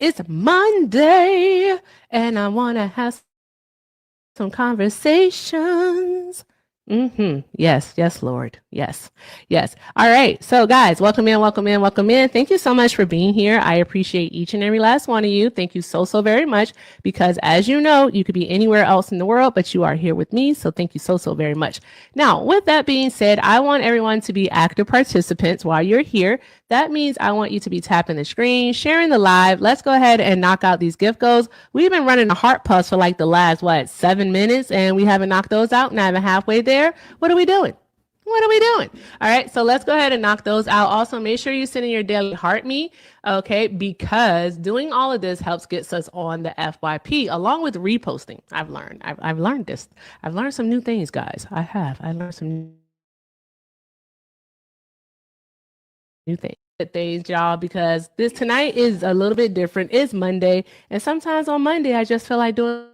It's Monday, and I want to have some conversations. Yes, yes, Lord. Yes, yes. All right. So, guys, welcome in, welcome in, welcome in. Thank you so much for being here. I appreciate each and every last one of you. Thank you so, so very much. Because as you know, you could be anywhere else in the world, but you are here with me. So, thank you so, so very much. Now, with that being said, I want everyone to be active participants while you're here. That means I want you to be tapping the screen, sharing the live. Let's go ahead and knock out these gift goals. We've been running a heart puzzle for like the last, 7 minutes, and we haven't knocked those out. Not even halfway there. What are we doing? What are we doing? All right, so let's go ahead and knock those out. Also, make sure you send in your daily heart me, okay? Because doing all of this helps gets us on the FYP along with reposting. I've learned this. I've learned some new things, guys. I learned some new things, y'all, because this tonight is a little bit different. It's Monday, and sometimes on Monday I just feel like doing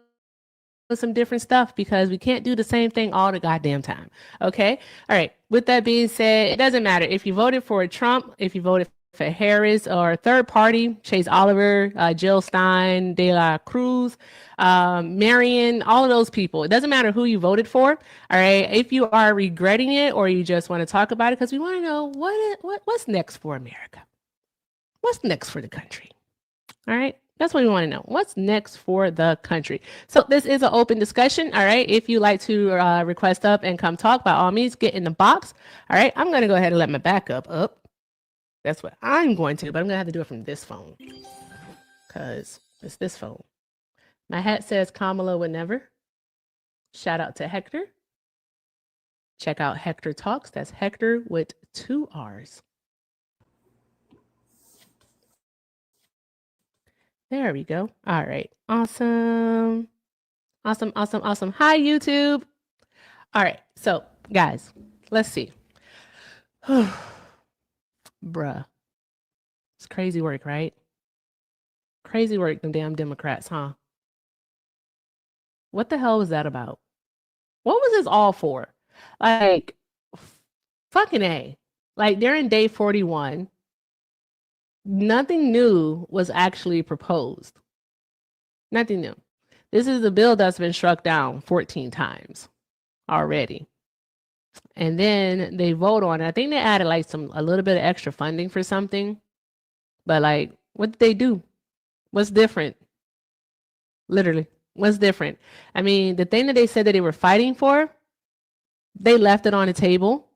some different stuff because we can't do the same thing all the goddamn time. Okay. All right. With that being said, it doesn't matter if you voted for Trump, if you voted for Harris or third party, Chase Oliver, Jill Stein, De La Cruz, Marion, all of those people. It doesn't matter who you voted for. All right. If you are regretting it or you just want to talk about it, because we want to know what's next for America. What's next for the country? All right. That's what we want to know. What's next for the country? So this is an open discussion. All right. If you like to request up and come talk, by all means, get in the box. All right. I'm going to go ahead and let my backup up. That's what I'm going to, but I'm going to have to do it from this phone because it's this phone. My hat says Kamala would never. Shout out to Hector. Check out Hector Talks. That's Hector with 2 R's. There we go. All right. Awesome. Awesome, awesome, awesome. Hi, YouTube. All right. So, guys, let's see. Bruh. It's crazy work, right? Crazy work, them damn Democrats, huh? What the hell was that about? What was this all for? Like, fucking A. Like, they're in day 41. Nothing new was actually proposed. Nothing new. This is a bill that's been struck down 14 times already. And then they vote on it. I think they added like a little bit of extra funding for something. But like, what did they do? What's different? Literally, what's different? I mean, the thing that they said that they were fighting for, they left it on the table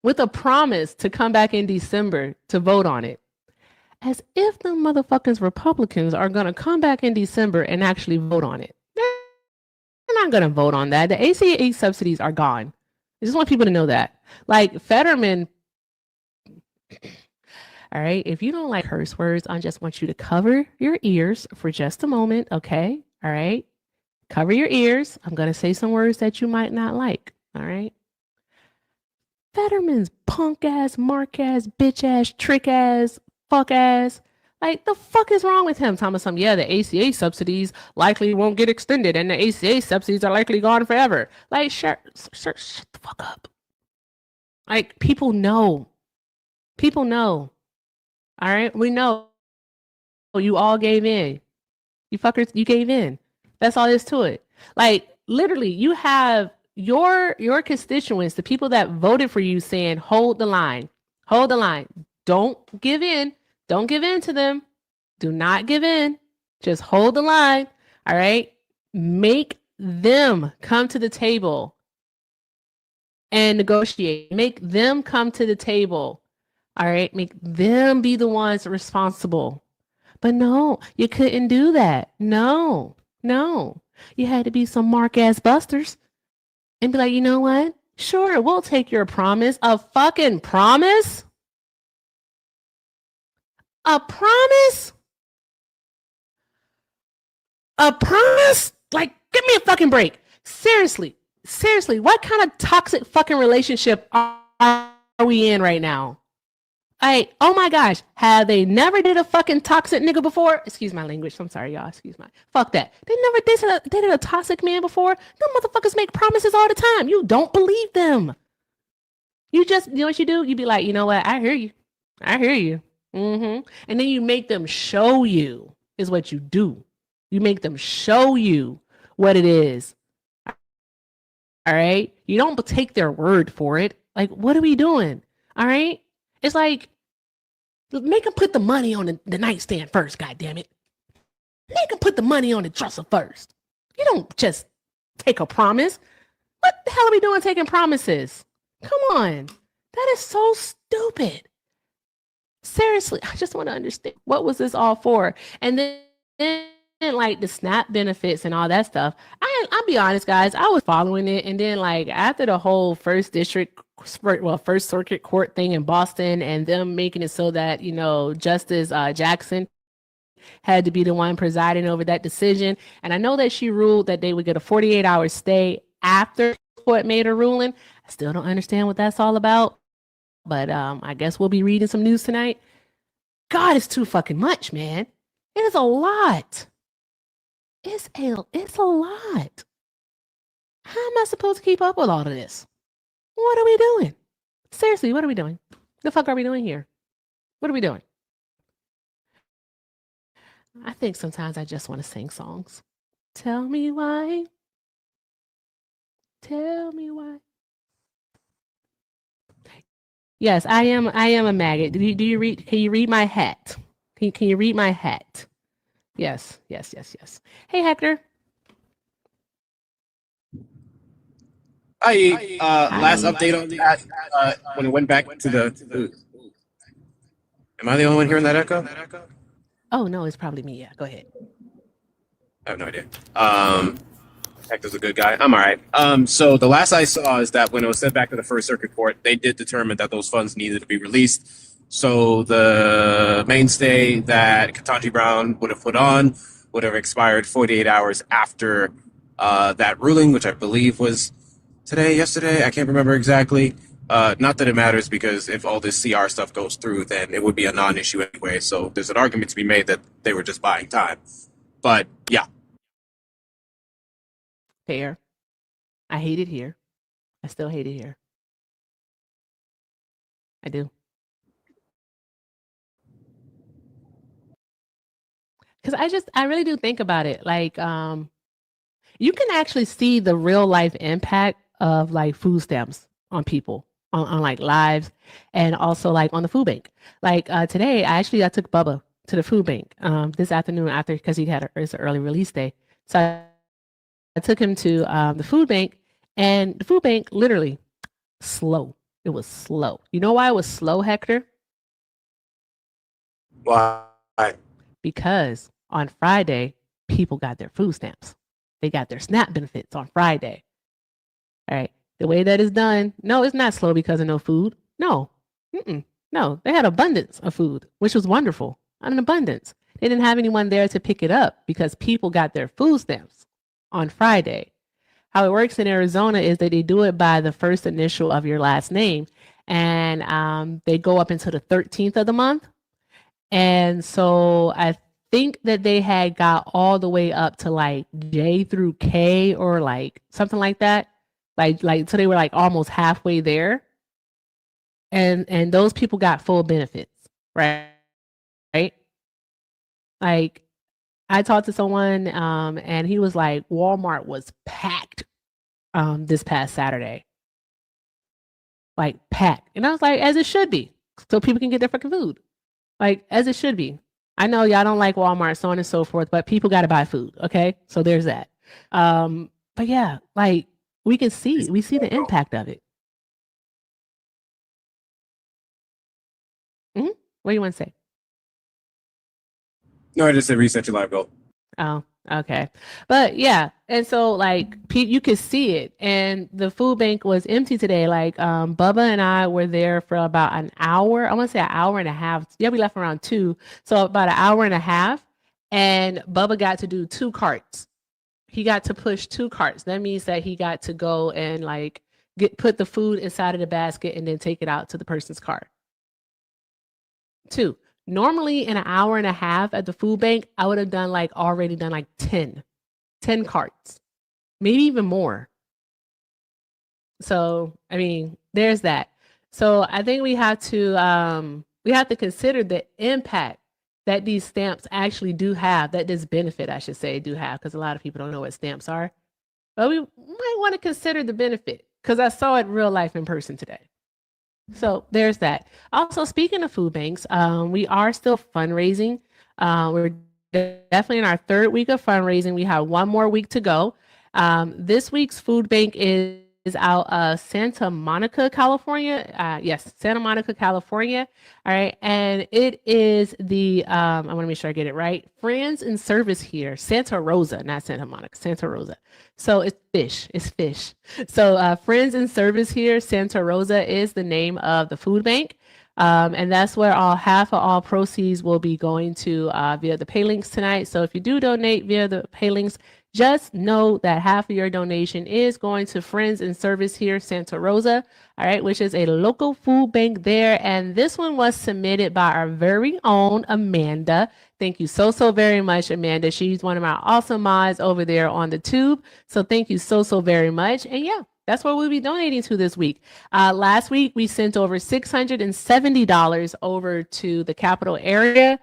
with a promise to come back in December to vote on it. As if the motherfuckers Republicans are going to come back in December and actually vote on it. They're not going to vote on that. The ACA subsidies are gone. I just want people to know that. Like Fetterman, all right, if you don't like curse words, I just want you to cover your ears for just a moment, okay? All right? Cover your ears. I'm going to say some words that you might not like, all right? Fetterman's punk ass, mark ass, bitch ass, trick ass, fuck ass. Like, the fuck is wrong with him? Thomas, yeah, the ACA subsidies likely won't get extended and the ACA subsidies are likely gone forever. Like, shut the fuck up. Like, people know. People know. All right? We know. You all gave in. You fuckers, you gave in. That's all there is to it. Like, literally, you have your constituents, the people that voted for you saying, hold the line. Hold the line. Don't give in. Don't give in to them. Do not give in. Just hold the line. All right? Make them come to the table and negotiate. Make them come to the table. All right? Make them be the ones responsible. But no, you couldn't do that. No. You had to be some mark-ass busters and be like, you know what? Sure, we'll take your promise. A fucking promise? A promise? A promise? Like, give me a fucking break. Seriously, what kind of toxic fucking relationship are we in right now? Oh my gosh, have they never did a fucking toxic nigga before? Excuse my language. I'm sorry, y'all. Excuse my. Fuck that. They never dated a toxic man before. Them motherfuckers make promises all the time. You don't believe them. You know what you do? You be like, you know what? I hear you. And then you make them show you. is what you do. You make them show you what it is. All right. You don't take their word for it. Like, what are we doing? All right. It's like, make them put the money on the nightstand first, God damn it. Make them put the money on the dresser first. You don't just take a promise. What the hell are we doing taking promises? Come on. That is so stupid. Seriously, I just want to understand what was this all for? And then like the SNAP benefits and all that stuff. I'll be honest, guys, I was following it, and then like after the whole first circuit court thing in Boston, and them making it so that Justice Jackson had to be the one presiding over that decision. And I know that she ruled that they would get a 48-hour stay after the court made her ruling. I still don't understand what that's all about, but I guess we'll be reading some news tonight. God, it's too fucking much, man. It is a lot. It's a lot. How am I supposed to keep up with all of this? What are we doing? Seriously, what are we doing? The fuck are we doing here? What are we doing? I think sometimes I just want to sing songs. Tell me why. Tell me why. Yes, I am a maggot. Do you read? Can you read my hat? Can you read my hat? Yes. Hey, Hector. Last update on that, when it went back to the. Am I the only one hearing that echo? Oh no, it's probably me. Yeah, go ahead. I have no idea. Hector's a good guy. I'm all right. So the last I saw is that when it was sent back to the First Circuit Court, they did determine that those funds needed to be released. So the mainstay that Ketanji Brown would have put on would have expired 48 hours after that ruling, which I believe was yesterday. I can't remember exactly. Not that it matters, because if all this CR stuff goes through, then it would be a non-issue anyway. So there's an argument to be made that they were just buying time. But yeah. Fair. I hate it here. I still hate it here. I do. Because I really do think about it. Like, you can actually see the real life impact of like food stamps on people, on like lives, and also like on the food bank. Like today, I took Bubba to the food bank this afternoon because it's an early release day. So I took him to the food bank, and the food bank literally slow. It was slow. You know why it was slow, Hector? Why? Because on Friday, people got their food stamps. They got their SNAP benefits on Friday. All right. The way that is done, no, it's not slow because of no food. No. No, they had abundance of food, which was wonderful. An abundance. They didn't have anyone there to pick it up because people got their food stamps on Friday. How it works in Arizona is that they do it by the first initial of your last name, and they go up until the 13th of the month. And so I think that they had got all the way up to like J through K or like something like that. Like so they were like almost halfway there. And those people got full benefits, right? Right? Like I talked to someone and he was like Walmart was packed this past Saturday. Like packed. And I was like, as it should be. So people can get their fucking food. Like as it should be. I know y'all don't like Walmart, so on and so forth, but people got to buy food. Okay. So there's that. But yeah, like we see the impact of it. What do you want to say? No, I just said reset your live goal. Oh, okay. But yeah, and so like you could see it, and the food bank was empty today. Like Bubba and I were there for about an hour. I want to say an hour and a half. Yeah, we left around 2, so about an hour and a half. And Bubba got to do 2 carts. He got to push 2 carts. That means that he got to go and like put the food inside of the basket and then take it out to the person's car. 2. Normally in an hour and a half at the food bank, I would have already done like 10 carts, maybe even more. So, I mean, there's that. So I think we have to consider the impact that these stamps actually do have, that this benefit, I should say, do have, because a lot of people don't know what stamps are. But we might want to consider the benefit because I saw it in real life in person today. So there's that. Also, speaking of food banks, we are still fundraising. We're definitely in our third week of fundraising. We have one more week to go. This week's food bank is out of Santa Monica, California. Yes, Santa Monica, California. All right. And it is the, I want to make sure I get it right. Friends in Service here, Santa Rosa, not Santa Monica, Santa Rosa. So it's fish. It's fish. So Friends in Service here, Santa Rosa is the name of the food bank. And that's where half of all proceeds will be going to via the pay links tonight. So if you do donate via the pay links, just know that half of your donation is going to Friends in Service here, Santa Rosa, all right, which is a local food bank there. And this one was submitted by our very own Amanda. Thank you so very much, Amanda. She's one of our awesome mods over there on the tube. So thank you so very much. And yeah, that's what we'll be donating to this week. Last week, we sent over $670 over to the Capital Area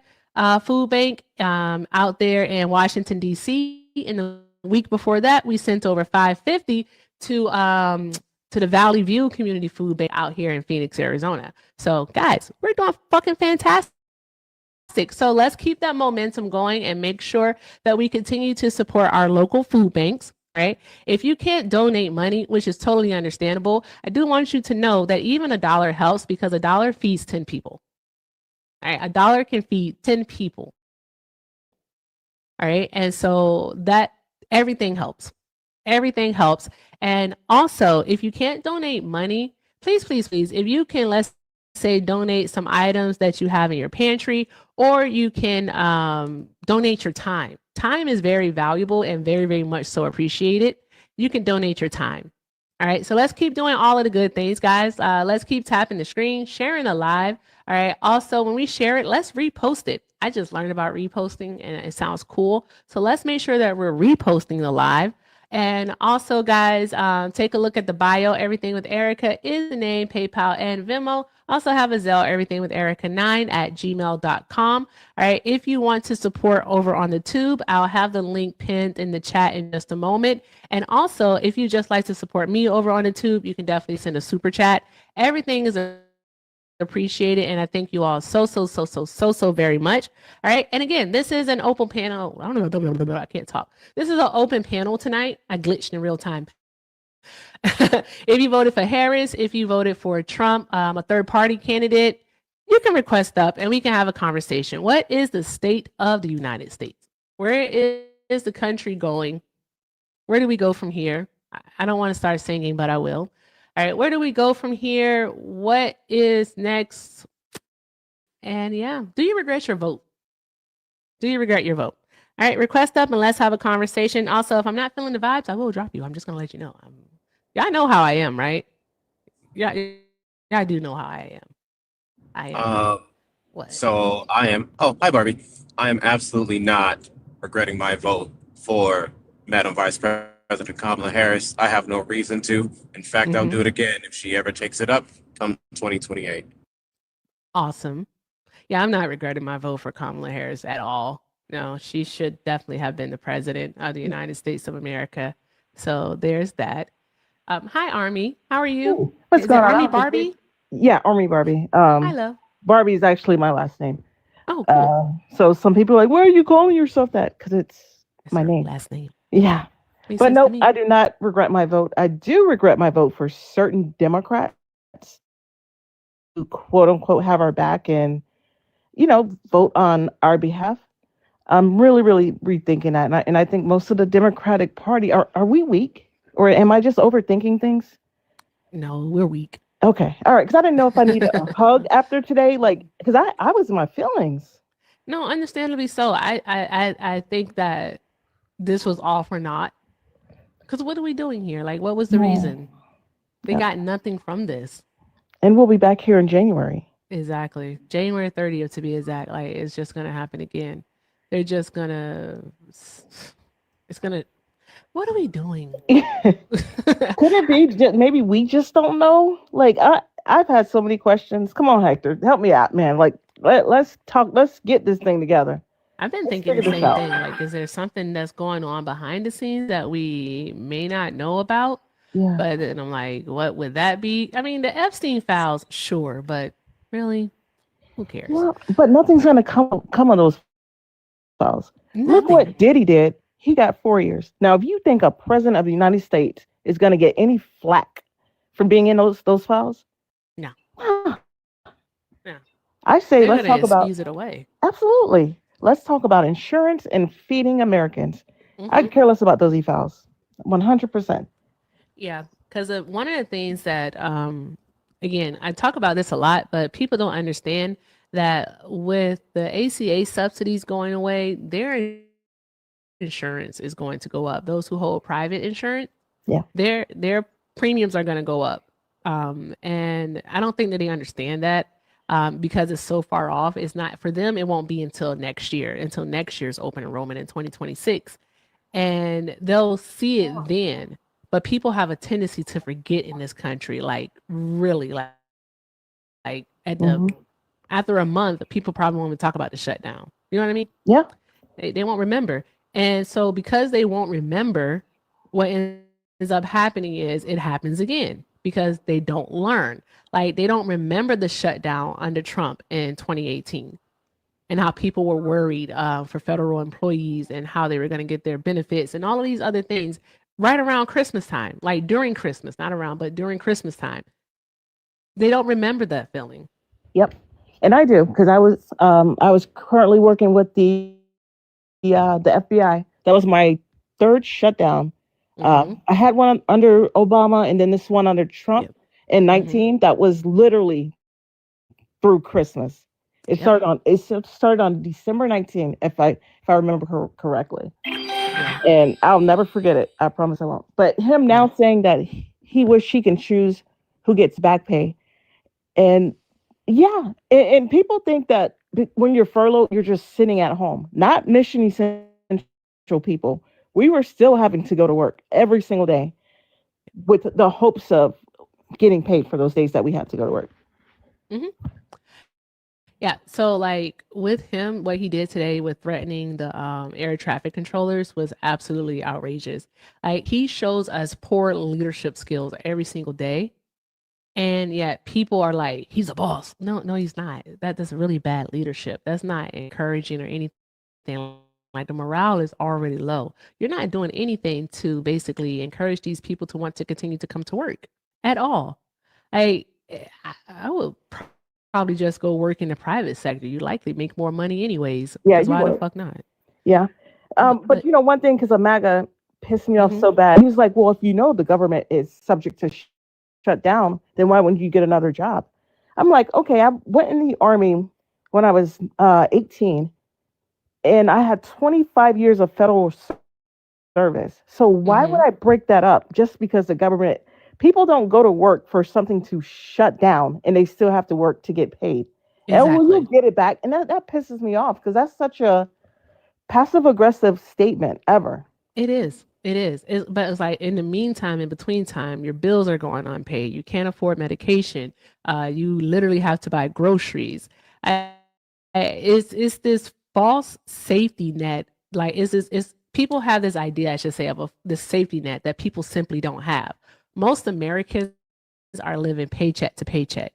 Food Bank out there in Washington, D.C. In the week before that, we sent over $550 to the Valley View Community Food Bank out here in Phoenix, Arizona. So guys, we're doing fucking fantastic. So let's keep that momentum going and make sure that we continue to support our local food banks. Right? If you can't donate money, which is totally understandable, I do want you to know that even $1 helps because $1 feeds 10 people. All right, $1 can feed 10 people. All right, and so that everything helps. Everything helps. And also, if you can't donate money, please, if you can, let's say, donate some items that you have in your pantry, or you can donate your time. Time is very valuable and very much so appreciated. You can donate your time. All right, so let's keep doing all of the good things, guys. Let's keep tapping the screen, sharing the live. All right, also, when we share it, let's repost it. I just learned about reposting and it sounds cool. So let's make sure that we're reposting the live. And also, guys, take a look at the bio. Everything with Erica is the name, PayPal and Venmo. Also have a Zelle, everythingwitherica9@gmail.com. All right. If you want to support over on the tube, I'll have the link pinned in the chat in just a moment. And also, if you just like to support me over on the tube, you can definitely send a super chat. Everything is appreciated, and I thank you all so very much. All right, and again, this is an open panel. I don't know, I can't talk. This is an open panel tonight. I glitched in real time. If you voted for Harris, if you voted for Trump, a third-party candidate, you can request up, and we can have a conversation. What is the state of the United States? Where is the country going? Where do we go from here? I don't want to start singing, but I will. All right, where do we go from here? What is next? And yeah, do you regret your vote? Do you regret your vote? All right, request up and let's have a conversation. Also, if I'm not feeling the vibes, I will drop you. I'm just going to let you know. Y'all know how I am, right? Yeah, I do know how I am. I am. What? So I am. Oh, hi, Barbie. I am absolutely not regretting my vote for Madam Vice President Kamala Harris. I have no reason to. In fact, I'll do it again if she ever takes it up come 2028. Awesome. Yeah, I'm not regretting my vote for Kamala Harris at all. No, she should definitely have been the president of the United States of America. So there's that. Hi, Army. How are you? What's going on? Army Barbie? Yeah, Army Barbie. Hello. Barbie is actually my last name. Oh, cool. So some people are like, why are you calling yourself that? Because it's my name. Last name. Yeah. But no, I do not regret my vote. I do regret my vote for certain Democrats who quote unquote have our back and, vote on our behalf. I'm really rethinking that. And I think most of the Democratic Party, are we weak? Or am I just overthinking things? No, we're weak. Okay. All right. Because I didn't know if I needed a hug after today. Because I was in my feelings. No, understandably so. I think that this was all for naught. Because what are we doing here? What was the reason? They got nothing from this. And we'll be back here in January. Exactly. January 30th to be exact. It's just going to happen again. They're just going to, what are we doing? Could it be just, maybe we just don't know? I've had so many questions. Come on, Hector, help me out, man. let's talk. Let's get this thing together. I've been Let's thinking the figure this same out. thing. Like, is there something that's going on behind the scenes that we may not know about? Yeah. But then I'm like, what would that be? I mean, the Epstein files, sure, but really, who cares? Well, but nothing's gonna come of those files. Look Nothing. what Diddy did. He got 4 years. Now, if you think a president of the United States is gonna get any flack from being in those files, No. ah, No. I say They're let's gonna talk about excuse it away. absolutely. Let's talk about insurance and feeding Americans. I Mhm. care less about those e-files. 100%. Yeah, because one of the things that, again, I talk about this a lot, but people don't understand that with the ACA subsidies going away, their insurance is going to go up. Those who hold private insurance, Yeah. their premiums are going to go up. And I don't think that they understand that because it's so far off. It's not for them. It won't be until next year's open enrollment in 2026, and they'll see it then. But people have a tendency to forget in this country, like really, like at the Mhm. after a month, people probably won't even talk about the shutdown. You know what I mean? Yeah. They won't remember. And so because they won't remember, what ends up happening is it happens again because they don't learn. Like they don't remember the shutdown under Trump in 2018 and how people were worried for federal employees and how they were going to get their benefits and all of these other things right around Christmas time, like during Christmas, not around, but during Christmas time. They don't remember that feeling. Yep. And I do because I was currently working with the FBI. That was my third shutdown. Mhm. I had one under Obama and then this one under Trump Yep. in 19. That was literally through Christmas. It Yep. started on December 19th, if I remember correctly. Yeah. And I'll never forget it. I promise I won't. But him now saying that he wish he can choose who gets back pay. And yeah, and people think that when you're furloughed, you're just sitting at home. Not Mission Essential people. We were still having to go to work every single day with the hopes of getting paid for those days that we had to go to work. Mhm. Yeah. So like with him, what he did today with threatening the air traffic controllers was absolutely outrageous. Like he shows us poor leadership skills every single day. And yet people are like, he's a boss. No, he's not. That's really bad leadership. That's not encouraging or anything. Like the morale is already low. You're not doing anything to basically encourage these people to want to continue to come to work at all. I would probably just go work in the private sector. You likely make more money anyways. Yeah, Because you why the would. fuck not? Yeah. But you know, one thing, because MAGA pissed me off so bad. He was like, well, if you know the government is subject to shut down, then why wouldn't you get another job? I'm like, okay, I went in the Army when I was 18, and I had 25 years of federal service. So why would I break that up just because the government, people don't go to work for something to shut down and they still have to work to get paid. And will you get it back? And that pisses me off because that's such a passive aggressive statement ever. It is. But it's like in the meantime, in between time, your bills are going unpaid. You can't afford medication. You literally have to buy groceries. It's this false safety net. Like is people have this idea, I should say, of this safety net that people simply don't have. Most Americans are living paycheck to paycheck.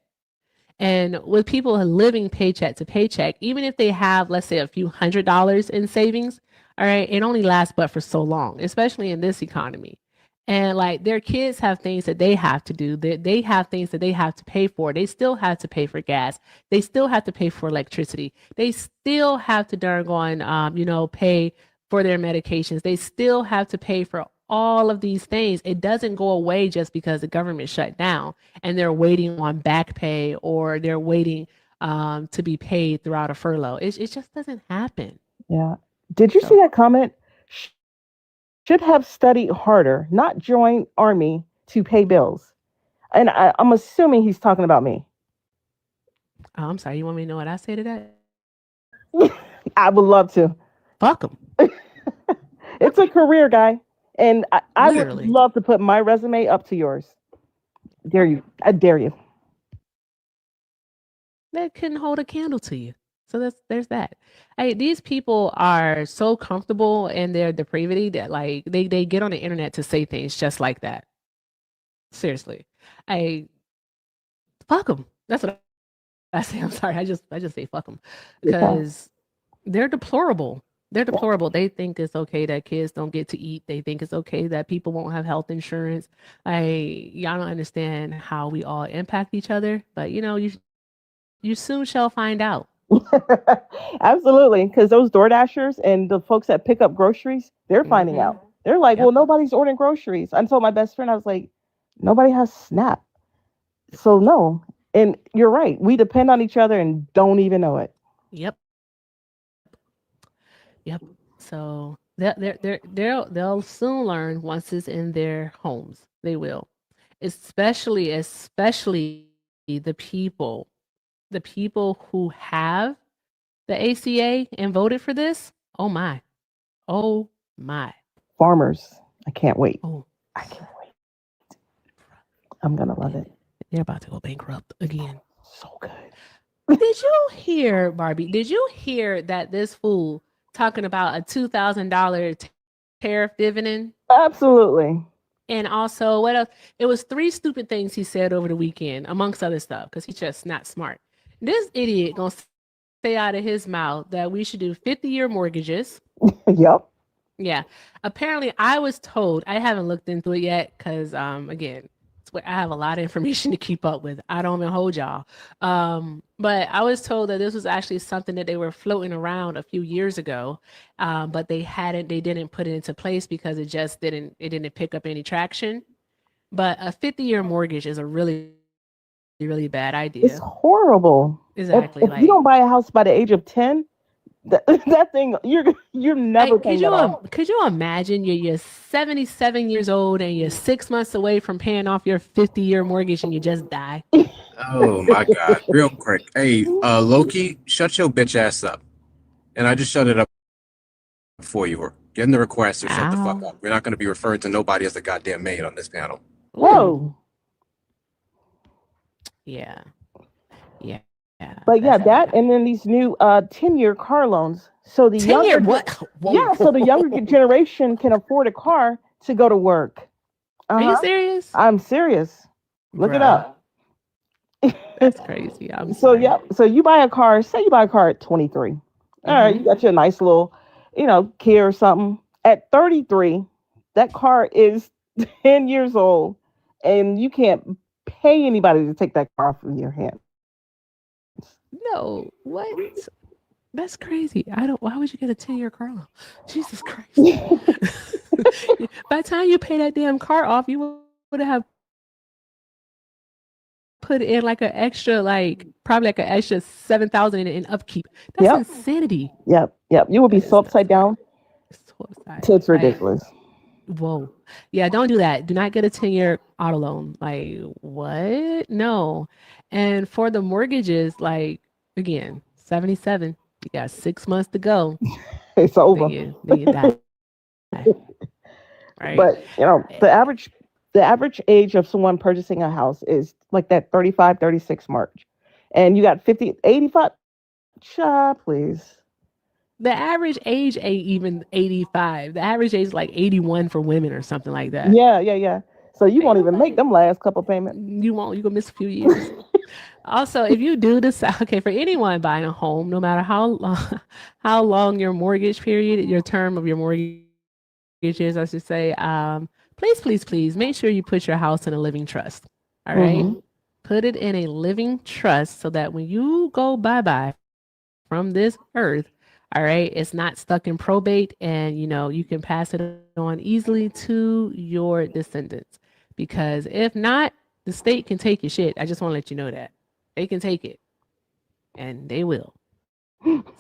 And with people living paycheck to paycheck, even if they have, let's say, a few $100s in savings, all right, it only lasts but for so long, especially in this economy. And like their kids have things that they have to do. They have things that they have to pay for. They still have to pay for gas. They still have to pay for electricity. They still have to pay for their medications. They still have to pay for all of these things. It doesn't go away just because the government shut down and they're waiting on back pay or they're waiting to be paid throughout a furlough. It just doesn't happen. Yeah. Did you see that comment? Should have studied harder, not join Army to pay bills. And I'm assuming he's talking about me. Oh, I'm sorry. You want me to know what I say to that? I would love to. Fuck him. It's a career, guy. And I would Literally. love to put my resume up to yours. Dare you. I dare you. that couldn't hold a candle to you. So there's that. These people are so comfortable in their depravity that like they get on the internet to say things just like that. Seriously, I fuck them. That's what I say. I'm sorry. I just say fuck them because they're deplorable. They're deplorable. They think it's okay that kids don't get to eat. They think it's okay that people won't have health insurance. Y'all don't understand how we all impact each other, but you soon shall find out. Absolutely, because those DoorDashers and the folks that pick up groceries, they're finding out. They're like, well, nobody's ordering groceries. I told my best friend, I was like, nobody has SNAP. So no. And you're right. We depend on each other and don't even know it. Yep. So they'll soon learn once it's in their homes. They will. Especially the people who have the ACA and voted for this. Oh my. Farmers. I can't wait. Oh, I can't wait. I'm going to love it. They're about to go bankrupt again. So good. Did you hear, Barbie? Did you hear that this fool talking about a $2,000 tariff dividend? Absolutely. And also, what else? It was 3 stupid things he said over the weekend, amongst other stuff, because he's just not smart. This idiot gonna say out of his mouth that we should do 50-year mortgages. Yep. Yeah. Apparently, I was told, I haven't looked into it yet, because again, I have a lot of information to keep up with. I don't even hold y'all. But I was told that this was actually something that they were floating around a few years ago. But they didn't put it into place because it didn't pick up any traction. But a 50-year mortgage is a really, really bad idea. It's horrible. Exactly. If you don't buy a house by the age of 10, that thing, you're never paying that off. Could you imagine you're 77 years old and you're 6 months away from paying off your 50-year mortgage and you just die? Oh my God. Real quick. Hey, Loki, shut your bitch ass up. And I just shut it up for you. We're getting the request to shut the fuck up. We're not going to be referring to nobody as a goddamn maid on this panel. Whoa. Yeah. But yeah, that and then these new 10-year car loans. So the 10-year what? Whoa. Yeah, so the younger generation can afford a car to go to work. Are you serious? I'm serious. Look it up. That's crazy. So you buy a car, say you buy a car at 23. All right, you got your nice little, Kia or something. At 33, that car is 10 years old and you can't pay anybody to take that car from your hand. No, what? That's crazy. Why would you get a 10-year car loan? Jesus Christ. By the time you pay that damn car off, you would have put in like an extra, probably like an extra $7,000 in upkeep. That's insanity. Yep. You will be so upside down. It's ridiculous. Whoa. Yeah, don't do that. Do not get a 10-year auto loan. Like, what? No. And for the mortgages, again, 77, you got 6 months to go. It's over. Then you die. Right. But, the average age of someone purchasing a house is like that 35, 36 mark. And you got 50, 85. Please. The average age ain't even 85. The average age is like 81 for women or something like that. Yeah. So you won't even make them last couple payments. You won't. You're going to miss a few years. Also, if you do decide, for anyone buying a home, no matter how long your mortgage period, your term of your mortgage is, I should say, please make sure you put your house in a living trust. All right. Put it in a living trust so that when you go bye-bye from this earth, all right, it's not stuck in probate and, you can pass it on easily to your descendants. Because if not, the state can take your shit. I just want to let you know that. They can take it. And they will.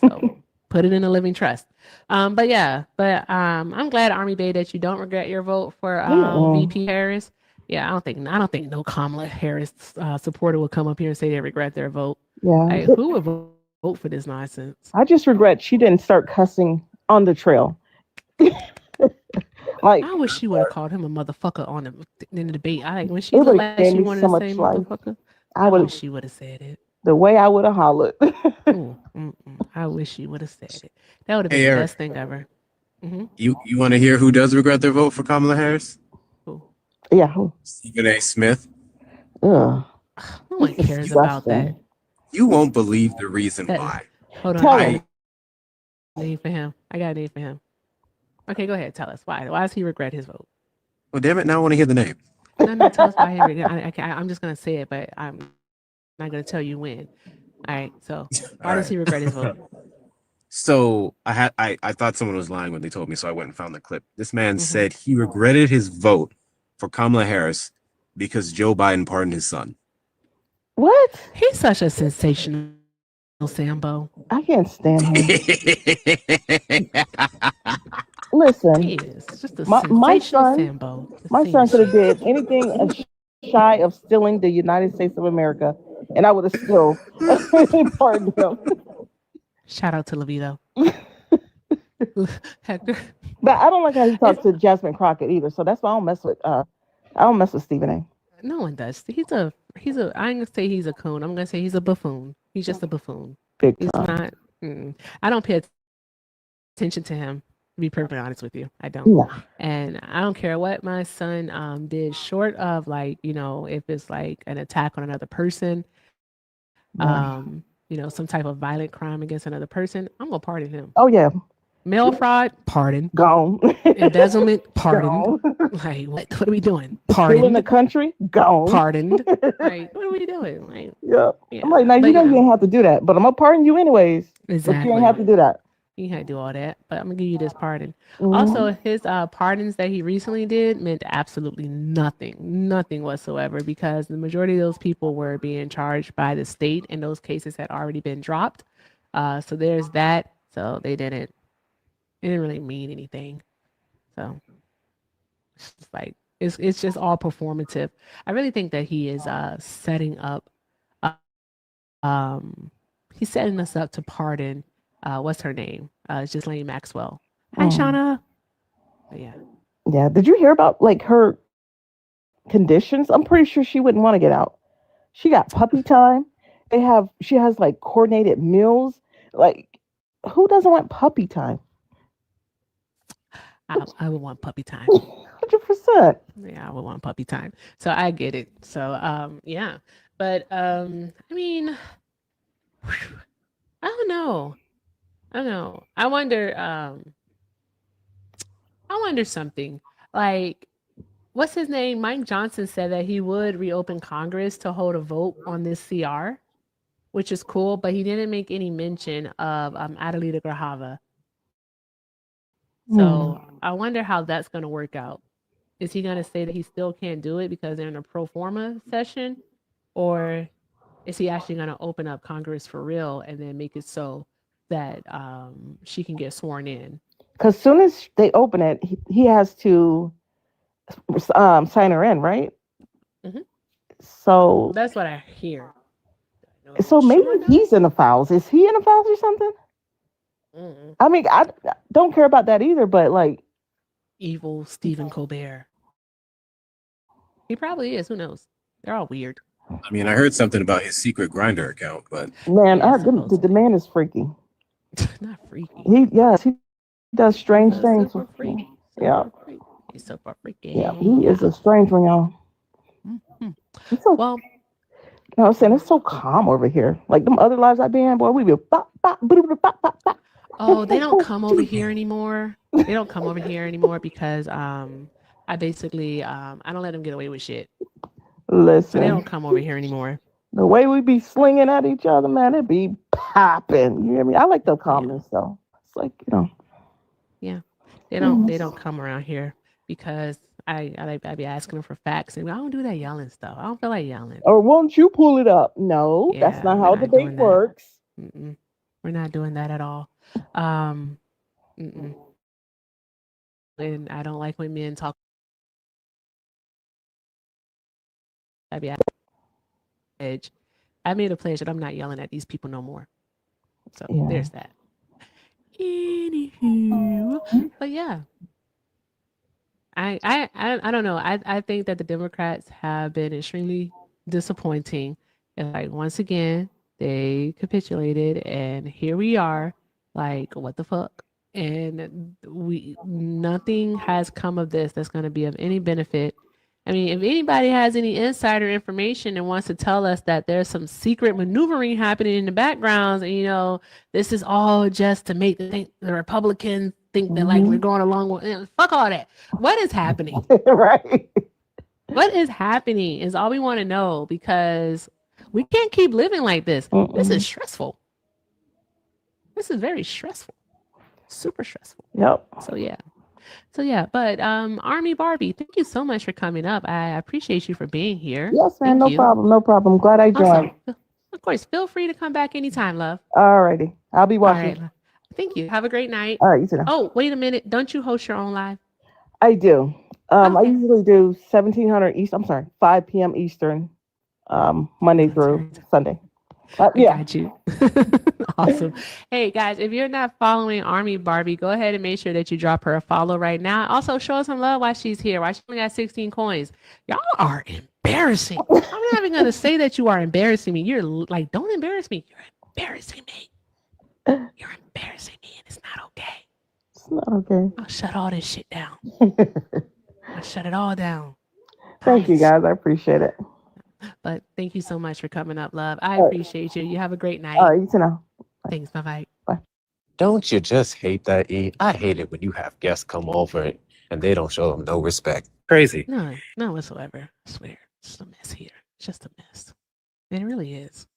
So put it in a living trust. I'm glad, Army Bay, that you don't regret your vote for VP Harris. Yeah, I don't think no Kamala Harris supporter will come up here and say they regret their vote. Yeah. Who would vote for this nonsense? I just regret she didn't start cussing on the trail. I wish she would have called him a motherfucker in the debate. When she looked like she wanted to say motherfucker, I wish she would have said it. The way I would have hollered. Ooh, I wish you would have said it. That would have been Hey, the Eric. best thing ever. You want to hear who does regret their vote for Kamala Harris? Ooh. Yeah. Stephen A. Smith. Ugh. No one cares about that. Disgusting. You won't believe the reason That- why. Hold on. Tell I him. got a name for him. I got a name for him. Okay, go ahead. Tell us why. Why does he regret his vote? Well, damn it! Now I want to hear the name. No, tell us why he regret. I'm just gonna say it, but I'm not gonna tell you when. All right. So why does he regret his vote? So I thought someone was lying when they told me, so I went and found the clip. This man Mhm. said he regretted his vote for Kamala Harris because Joe Biden pardoned his son. What? He's such a sensational Sambo. I can't stand him. Listen, He is just a My sensational son- Sambo. my son could have did anything shy of stealing the United States of America, and I would have still pardoned him. Shout out to Levito. Hector. But I don't like how he talks to Jasmine Crockett either. So that's why I don't mess with Stephen A. No one does. He's a. I ain't gonna say he's a coon. I'm gonna say he's a buffoon. He's just a buffoon. Big He's time. not. I don't pay attention to him. To be perfectly honest with you, I don't. No. And I don't care what my son did, short of like if it's like an attack on another person, some type of violent crime against another person. I'm gonna pardon him. Oh yeah, Mail fraud, pardon. gone. Embezzlement, pardoned. Gone. Like what are we doing? Stealing the Pardoned. country, gone. Pardoned. Like what are we doing? Like Yeah. yeah. I'm like, now But you know yeah. you ain't have to do that, but I'm gonna pardon you anyways. Exactly. But you ain't have to do that. You had to do all that, but I'm gonna give you this pardon. Mhm. Also, his pardons that he recently did meant absolutely nothing whatsoever, because the majority of those people were being charged by the state, and those cases had already been dropped. So there's that. So it didn't really mean anything. So it's just like it's just all performative. I really think that he is setting up. He's setting us up to pardon. What's her name? Ghislaine Maxwell. Hi, Shauna. But yeah. Yeah. Did you hear about like her conditions? I'm pretty sure she wouldn't want to get out. She got puppy time. She has like coordinated meals. Like, who doesn't want puppy time? I would want puppy time. 100%. Yeah, I would want puppy time. So I get it. So yeah. But I mean, I don't know. I wonder something. Like, what's his name? Mike Johnson said that he would reopen Congress to hold a vote on this CR, which is cool, but he didn't make any mention of Adelita Grajava. So I wonder how that's going to work out. Is he going to say that he still can't do it because they're in a pro forma session? Or is he actually going to open up Congress for real and then make it so that she can get sworn in? Because soon as they open it, he has to sign her in, right? Mhm. So That's what I hear. so maybe he's in the files. Is he in the files or something? Mm-mm. I mean, I don't care about that either, but like, Evil Stephen Colbert. He probably is. Who knows? They're all weird. I mean, I heard something about his secret grinder account, but man, Yeah, the man is freaky. Not freaky. He does strange He's things. super freaky. Yeah. Super freaky. He's super freaky. Yeah, he is a strange one, y'all. Mhm. It's so, Well, you know what I'm saying? It's so calm over here. Like them other lives I've been in, boy, we be bop, bop, bop, bop, bop, bop. oh, they don't come over here anymore. They don't come over here anymore because I basically I don't let them get away with shit. So Listen, they don't come over here anymore. the way we be slinging at each other, man, it be popping. You hear me? I like the calmness though. It's like, you know. They don't come around here because I be asking them for facts, and I don't do that yelling stuff. I don't feel like yelling. Or won't you pull it up? No, that's Yeah, not we're how not debate doing that. works. Mm-mm. We're not doing that at all. Mm-mm. And I don't like when men talk. I be edge. I made a pledge that I'm not yelling at these people no more. So Yeah. there's that. Anywho, but yeah, I don't know. I think that the Democrats have been extremely disappointing. And like once again, They capitulated, and here we are. Like, what the fuck? And nothing has come of this that's going to be of any benefit. I mean, if anybody has any insider information and wants to tell us that there's some secret maneuvering happening in the backgrounds, and this is all just to make the Republicans think that like we're going along with fuck all that. What is happening? Right. What is happening is all we want to know, because we can't keep living like this. This is stressful. This is very stressful. Super stressful. Yep. So yeah. But Army Barbie, thank you so much for coming up. I appreciate you for being here. Yes, man. No problem. Glad I joined. Awesome. Of course, feel free to come back anytime, love. All righty. I'll be watching. All right. Thank you. Have a great night. All right, you too. Oh, wait a minute. Don't you host your own live? I do. I Okay. usually do 1700 East. I'm sorry, 5 p.m. Eastern, Monday through Sunday. Yeah. Got you. Awesome. Hey guys, if you're not following Army Barbie, go ahead and make sure that you drop her a follow right now. Also, show us some love while she's here. While she only got 16 coins. Y'all are embarrassing. I'm not even gonna say that you are embarrassing me. You're like, don't embarrass me. You're embarrassing me. You're embarrassing me, and it's not okay. It's not okay. I'll shut all this shit down. I'll shut it all down. Thank you, guys. I appreciate it. But thank you so much for coming up, love. I appreciate you. You have a great night. All right, you too now. Thanks. Bye-bye. Don't you just hate that, E? I hate it when you have guests come over and they don't show them no respect. Crazy. No, not whatsoever. I swear. It's just a mess here. It's just a mess. It really is.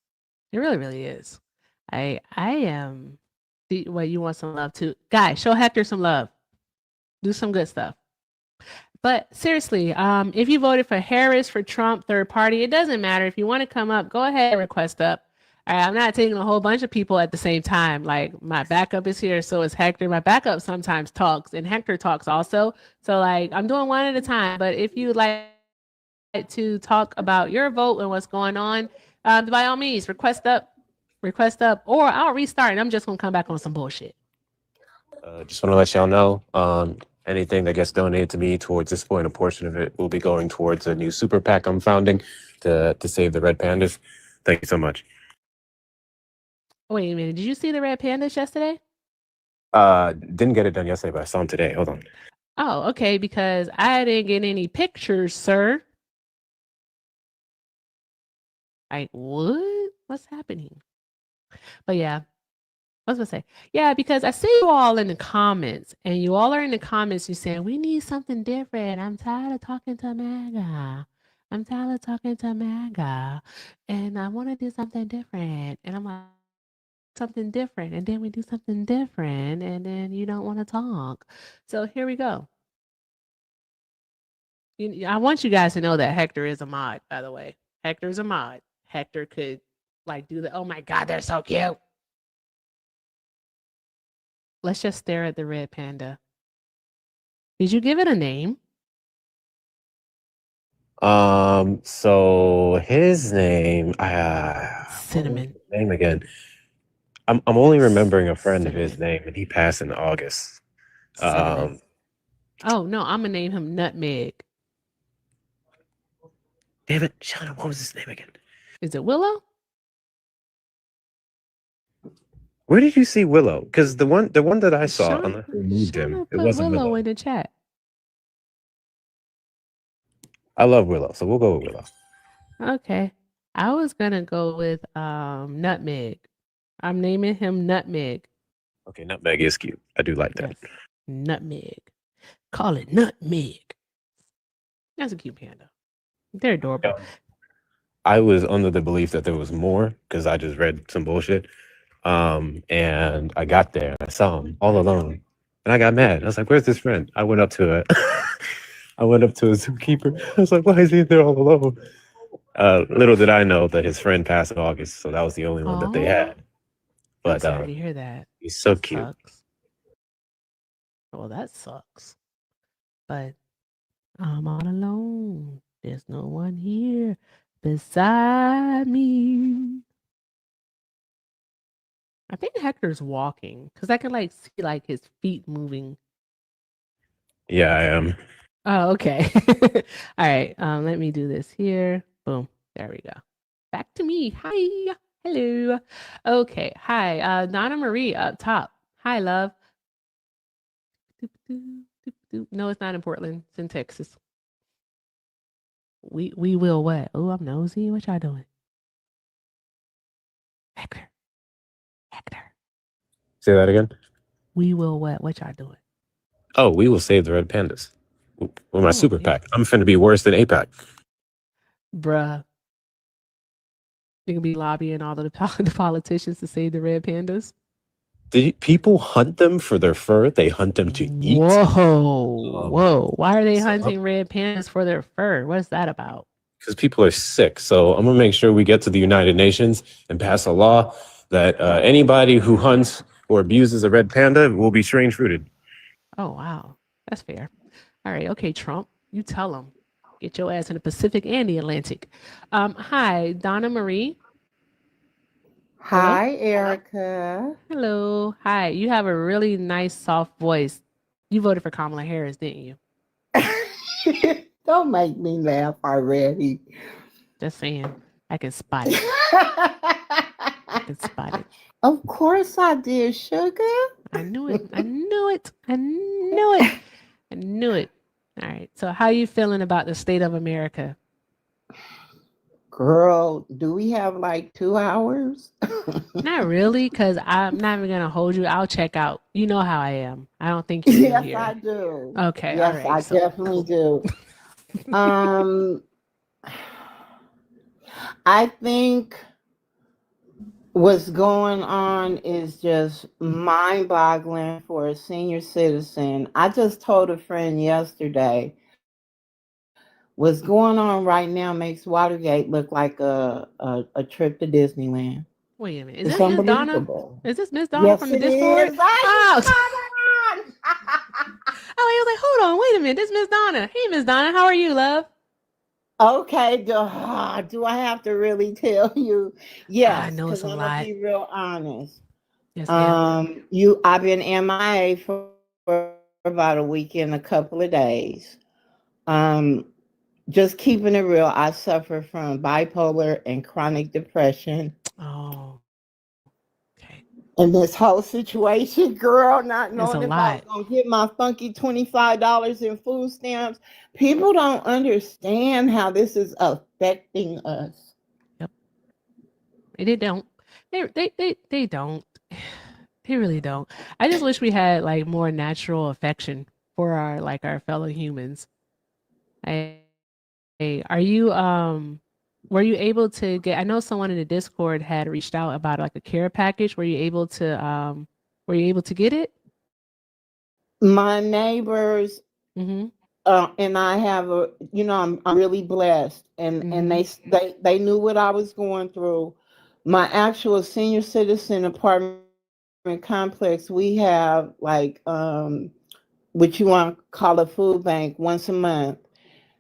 It really, really is. I am. What, you want some love too? Guys, show Hector some love. Do some good stuff. But seriously, if you voted for Harris, for Trump, third party, it doesn't matter. If you want to come up, go ahead and request up. All right, I'm not taking a whole bunch of people at the same time. Like, my backup is here, so is Hector. My backup sometimes talks, and Hector talks also. So like, I'm doing one at a time. But if you would like to talk about your vote and what's going on, by all means, request up, or I'll restart and I'm just gonna come back on some bullshit. Just want to let y'all know, anything that gets donated to me towards this point, a portion of it will be going towards a new super PAC I'm founding to save the red pandas. Thank you so much. Wait a minute, did you see the red pandas yesterday? Didn't get it done yesterday, but I saw them today. Hold on. Oh, okay, because I didn't get any pictures, sir. Like, what? What's happening? But yeah, I was gonna say, yeah, because I see you all in the comments, and you all are in the comments. You're saying we need something different. I'm tired of talking to MAGA. And I want to do something different. And I'm like, something different, and then we do something different, and then you don't want to talk. So here we go. I want you guys to know that Hector is a mod. By the way, Hector is a mod. Hector could like do the. Oh my God, they're so cute. Let's just stare at the red panda. Did you give it a name? So his name, Cinnamon. Name again. I'm only remembering a friend of his name, and he passed in August. Cinnamon. Oh no, I'm gonna name him Nutmeg. Damn it, Shauna, what was his name again? Is it Willow? Where did you see Willow? Because the one that I saw, unless we moved him, Shauna it put wasn't Willow Willow. in the chat. I love Willow, so we'll go with Willow. Okay, I was gonna go with Nutmeg. I'm naming him Nutmeg. Okay, Nutmeg is cute. I do like that. Yes. Nutmeg. Call it Nutmeg. That's a cute panda. They're adorable. I was under the belief that there was more because I just read some bullshit. And I got there and I saw him all alone. And I got mad. I was like, where's this friend? I went up to a zookeeper. I was like, why is he there all alone? Little did I know that his friend passed in August, so that was the only one that they had. I'm But sorry to hear that. he's so That cute. sucks. Well, that sucks. But I'm all alone. There's no one here beside me. I think Hector's walking because I can like see like his feet moving. Yeah, I am. Oh, okay. All right. Let me do this here. Boom. There we go. Back to me. Hi. Hello. Okay. Hi. Donna Marie up top. Hi, love. Doop, doop, doop, doop. No, it's not in Portland. It's in Texas. We will what? Oh, I'm nosy. What y'all doing? Hector. Hector. Say that again. We will what? What y'all doing? Oh, we will save the red pandas. With my Oh, super yeah. PAC. I'm finna be worse than APAC. Bruh. You can be lobbying all of the politicians to save the red pandas. People hunt them for their fur. They hunt them to eat. Whoa. Why are they so- hunting red pandas for their fur? What's that about? Because people are sick. So I'm gonna make sure we get to the United Nations and pass a law that anybody who hunts or abuses a red panda will be strange fruited. Oh, wow. That's fair. All right. Okay, Trump, you tell them. Get your ass in the Pacific and the Atlantic. Hi, Donna Marie. Hi, Erica. Hello. Hi. You have a really nice, soft voice. You voted for Kamala Harris, didn't you? Don't make me laugh already. Just saying. I can spot it. I can spot it. Of course I did, sugar. I knew it. I knew it. I knew it. I knew it. All right. So how are you feeling about the state of America? Girl, do we have like 2 hours? Not really, because I'm not even gonna hold you. I'll check out. You know how I am. I don't think you do Yes, here. I do. Okay. Yes, All right. I So definitely do. I think what's going on is just mind-boggling for a senior citizen. I just told a friend yesterday, what's going on right now makes Watergate look like a trip to Disneyland. wait a minute. Is It's this Miss Donna? unbelievable. Is this Miss Donna Yes, from the it Discord? is. Oh, Oh, I was like, hold on, wait a minute. This Miss Donna. Hey, Miss Donna, how are you, love? okay, do I have to really tell you? I Yes, know it's because a I'm gonna lot. be real honest. Yes, ma'am. I've been MIA for about a week and a couple of days. Just keeping it real, I suffer from bipolar and chronic depression. Oh, okay. And this whole situation, girl, not It's a knowing if I was lot. gonna get my funky $25 in food stamps. People don't understand how this is affecting us. Yep. They don't. They don't. They really don't. I just wish we had like more natural affection for our fellow humans. Hey, are you were you able to get, I know someone in the Discord had reached out about like a care package. Were you able to get it? My neighbors Mm-hmm. and I have I'm really blessed, and they knew what I was going through. My actual senior citizen apartment complex, we have like what you want to call a food bank once a month.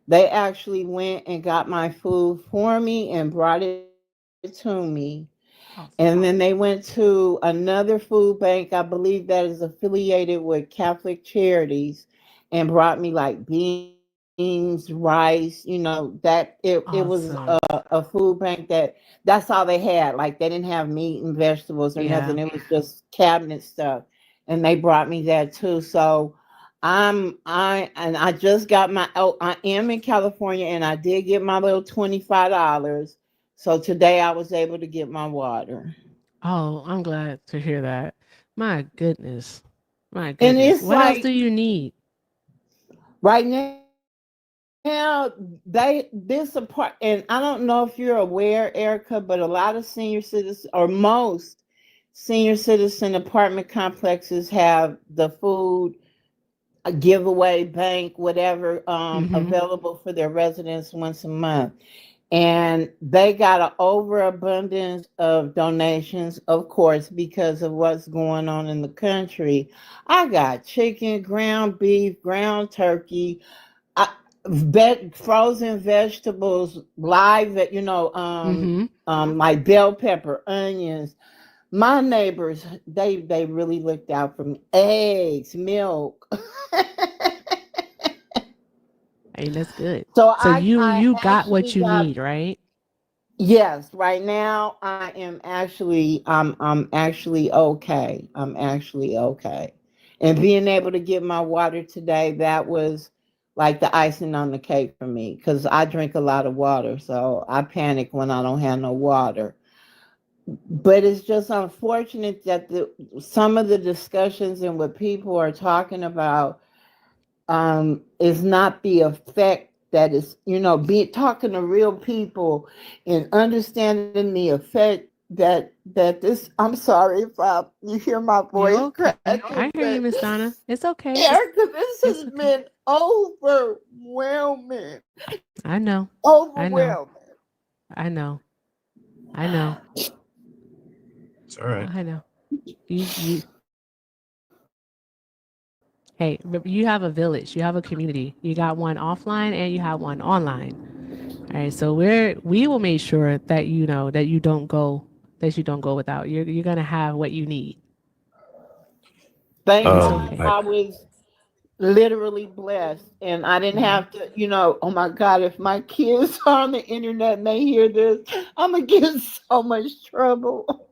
They actually went and got my food for me and brought it to me. Awesome. And then they went to another food bank, I believe that is affiliated with Catholic Charities, and brought me like beans, rice, that it was Awesome. a food bank that's all they had. Like they didn't have meat and vegetables or nothing. It was just cabinet stuff. And they brought me that too. So I just got I am in California and I did get my little $25. So today I was able to get my water. Oh, I'm glad to hear that. My goodness. My And goodness. it's What else like do you need? right now this apart, and I don't know if you're aware, Erica, but a lot of senior citizens, or most senior citizen apartment complexes, have the food a giveaway bank, whatever, available for their residents once a month. And they got an overabundance of donations, of course, because of what's going on in the country. I got chicken, ground beef, ground turkey, frozen vegetables, live, like bell pepper, onions. My neighbors, they really looked out for me. Eggs, milk. Hey, that's good. So So I you got what actually you got need, right? Yes, right now I'm actually okay. I'm actually okay. And being able to get my water today, that was like the icing on the cake for me because I drink a lot of water, so I panic when I don't have no water. But it's just unfortunate that some of the discussions and what people are talking about is not the effect that is, be talking to real people and understanding the effect that this. I'm sorry if you hear my You're voice okay. cracking, I hear you, but Miss Donna. It's okay. Erica, this It's has okay. been overwhelming. I know. I know. Overwhelming. I know. I know. It's all right. I know. You hey, you have a village, you have a community. You got one offline and you have one online. All right. So we will make sure that you know that you don't go without. You're gonna have what you need. Thank And it's God okay. I was literally blessed and I didn't Mhm. have to, oh my God, if my kids are on the internet and they hear this, I'm gonna get in so much trouble.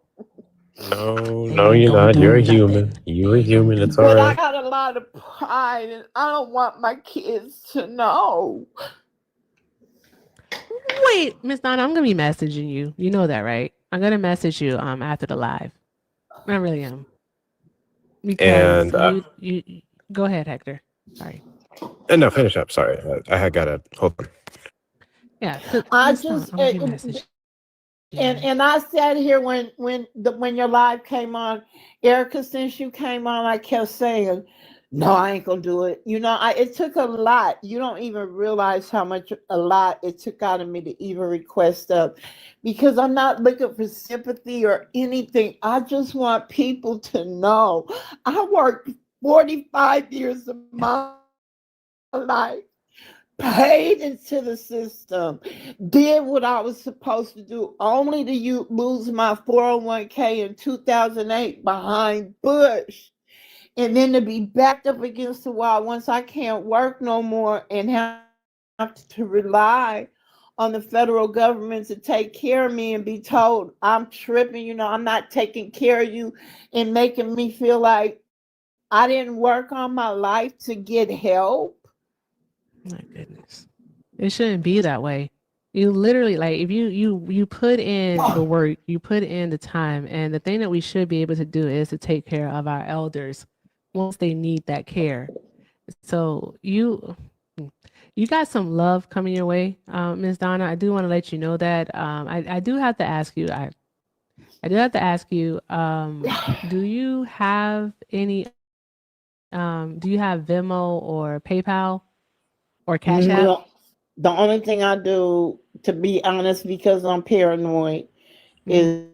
No, They no, ain't you're gonna not. do You're a nothing. human. You're a human. It's all But I right. got a lot of pride and I don't want my kids to know. Wait, Miss Donna, I'm gonna be messaging you. You know that, right? I'm gonna message you after the live. I really am. Because And you go ahead, Hector. Sorry. no, finish up. Sorry, I had got to hold on. Yeah, cause I Miss Donna, just I'm gonna be messaging you. and I sat here when your live came on, Erica, since you came on, I kept saying, no, I ain't gonna do it. It took a lot. You don't even realize how much a lot it took out of me to even request up because I'm not looking for sympathy or anything. I just want people to know I worked 45 years of my life, paid into the system, did what I was supposed to do, only to lose my 401k in 2008 behind Bush. And then to be backed up against the wall once I can't work no more and have to rely on the federal government to take care of me and be told I'm tripping, I'm not taking care of you and making me feel like I didn't work on my life to get help. My goodness. It shouldn't be that way. You literally like if you put in the work, you put in the time, and the thing that we should be able to do is to take care of our elders once they need that care. So you got some love coming your way, Ms. Donna. I do want to let you know that. I do have to ask you. I do have to ask you. Do you have any? Do you have Venmo or PayPal or Cash App? No, the only thing I do, to be honest, because I'm paranoid, Mhm. is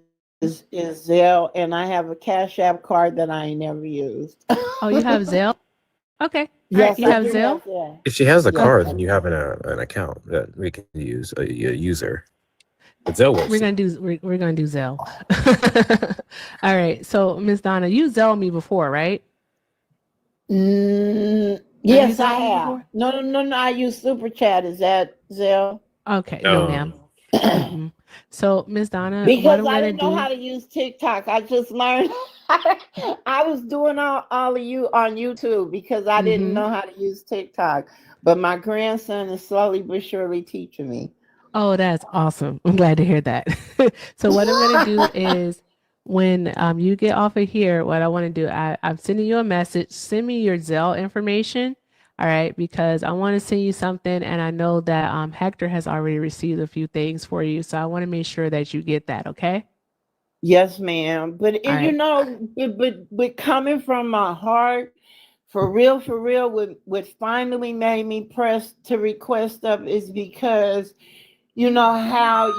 Zelle, and I have a Cash App card that I ain't never used. Oh, you have Zelle? Okay. All right. Yes, You I have do have Zelle? that. If she has a Yes, card, I then you do. have an account that we can use a user. But Zelle works. We're gonna do Zelle. All right. So Miss Donna, you Zelle me before, right? Have you Yes, I Zelle me have. before? No. I use Super Chat. Is that Zelle? Okay. No, ma'am. No, Mm-mm. So Miss Donna, what Because I'm I gonna didn't know do? how to use TikTok. I just learned. I was doing all of you on YouTube because I didn't Mm-hmm. know how to use TikTok. But my grandson is slowly but surely teaching me. Oh, that's awesome. I'm glad to hear that. So what I'm gonna do is when you get off of here, what I want to do, I'm sending you a message. Send me your Zelle information. All right, because I want to send you something and I know that Hector has already received a few things for you. So I want to make sure that you get that, okay? Yes, ma'am. But All right. but coming from my heart, for real, what finally made me press to request up is because you know how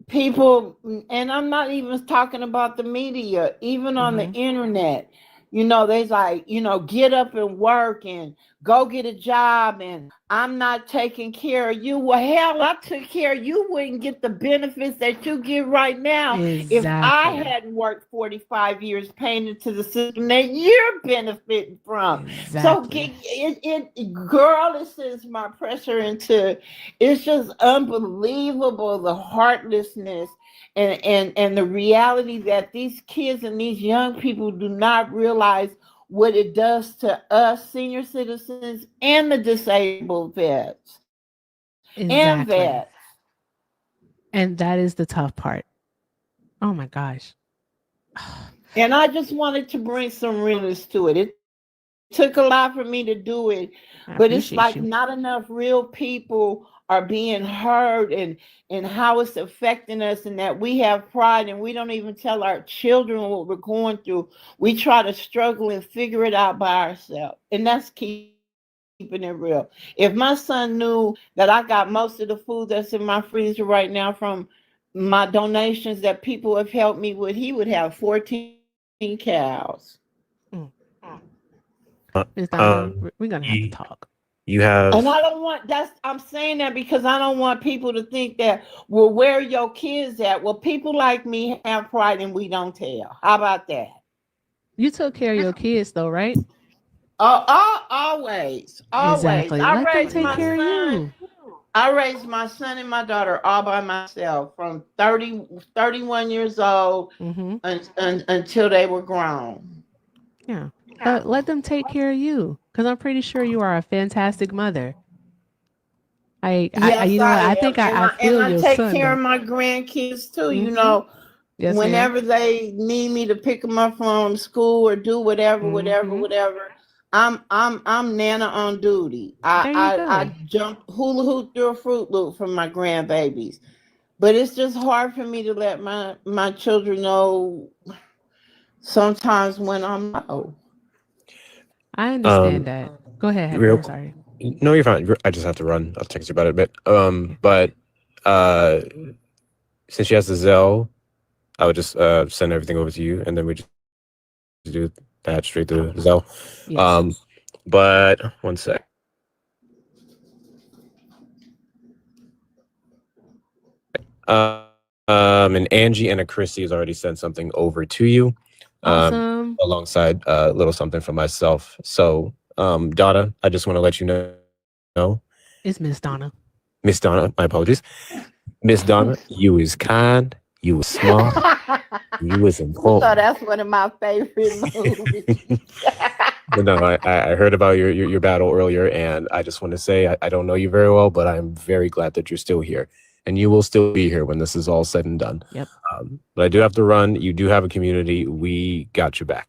people, and I'm not even talking about the media, even on the Mm-hmm. internet, They like, get up and work and go get a job, and I'm not taking care of you. Well, hell, I took care of you. Wouldn't get the benefits that you get right now if I hadn't worked 45 years paying into the system that you're benefiting from. Exactly. So girl, it sends my pressure into, it's just unbelievable, the heartlessness and the reality that these kids and these young people do not realize what it does to us senior citizens and the disabled vets and vets. And that is the tough part. Oh my gosh. And I just wanted to bring some realness to it. It took a lot for me to do it, but it's like not enough real people are being heard and how it's affecting us, and that we have pride and we don't even tell our children what we're going through. We try to struggle and figure it out by ourselves, and that's keeping it real. If my son knew that I got most of the food that's in my freezer right now from my donations that people have helped me with, he would have 14 cows. We're gonna have to talk. You have, and I don't want I'm saying that because I don't want people to think that, well, where are your kids at? Well, people like me have pride and we don't tell. How about that? You took care of your kids though, right? Always. Exactly. Let them take care of you. I raised my son and my daughter all by myself from 31 years old until they were grown. Yeah. But let them take care of you, because I'm pretty sure you are a fantastic mother. I think I feel your son. I take care of my grandkids too. Yes, whenever they need me to pick them up from school or do whatever, I'm Nana on duty. I jump hula hoop through a Fruit Loop for my grandbabies, but it's just hard for me to let my children know sometimes when I'm low. I understand that. Go ahead. I'm sorry. No, you're fine. I just have to run. I'll text you about it a bit. But since she has the Zelle, I would just send everything over to you, and then we just do that straight through Zelle. Yes. But one sec. And Angie and a Chrissy has already sent something over to you. Awesome. Alongside a little something for myself. So, Donna, I just want to let you know. It's Miss Donna. Miss Donna, my apologies. Miss Donna, you is kind, you was smart, you was important. So that's one of my favorite movies. But no, I heard about your battle earlier, and I just want to say I don't know you very well, but I'm very glad that you're still here. And you will still be here when this is all said and done. Yep. But I do have to run. You do have a community. We got your back.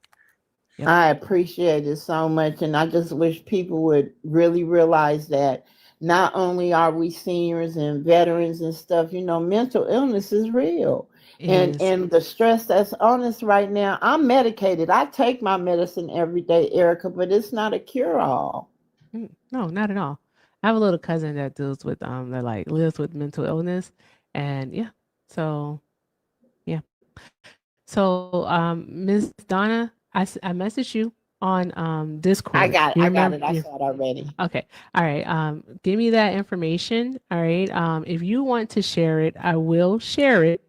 Yep. I appreciate it so much. And I just wish people would really realize that not only are we seniors and veterans and stuff, mental illness is real. And the stress that's on us right now, I'm medicated. I take my medicine every day, Erica, but it's not a cure-all. No, not at all. I have a little cousin that deals with that lives with mental illness, and so Ms. Donna, I messaged you on Discord. I got it. I saw it already. Okay. All right. Give me that information. All right. If you want to share it, I will share it.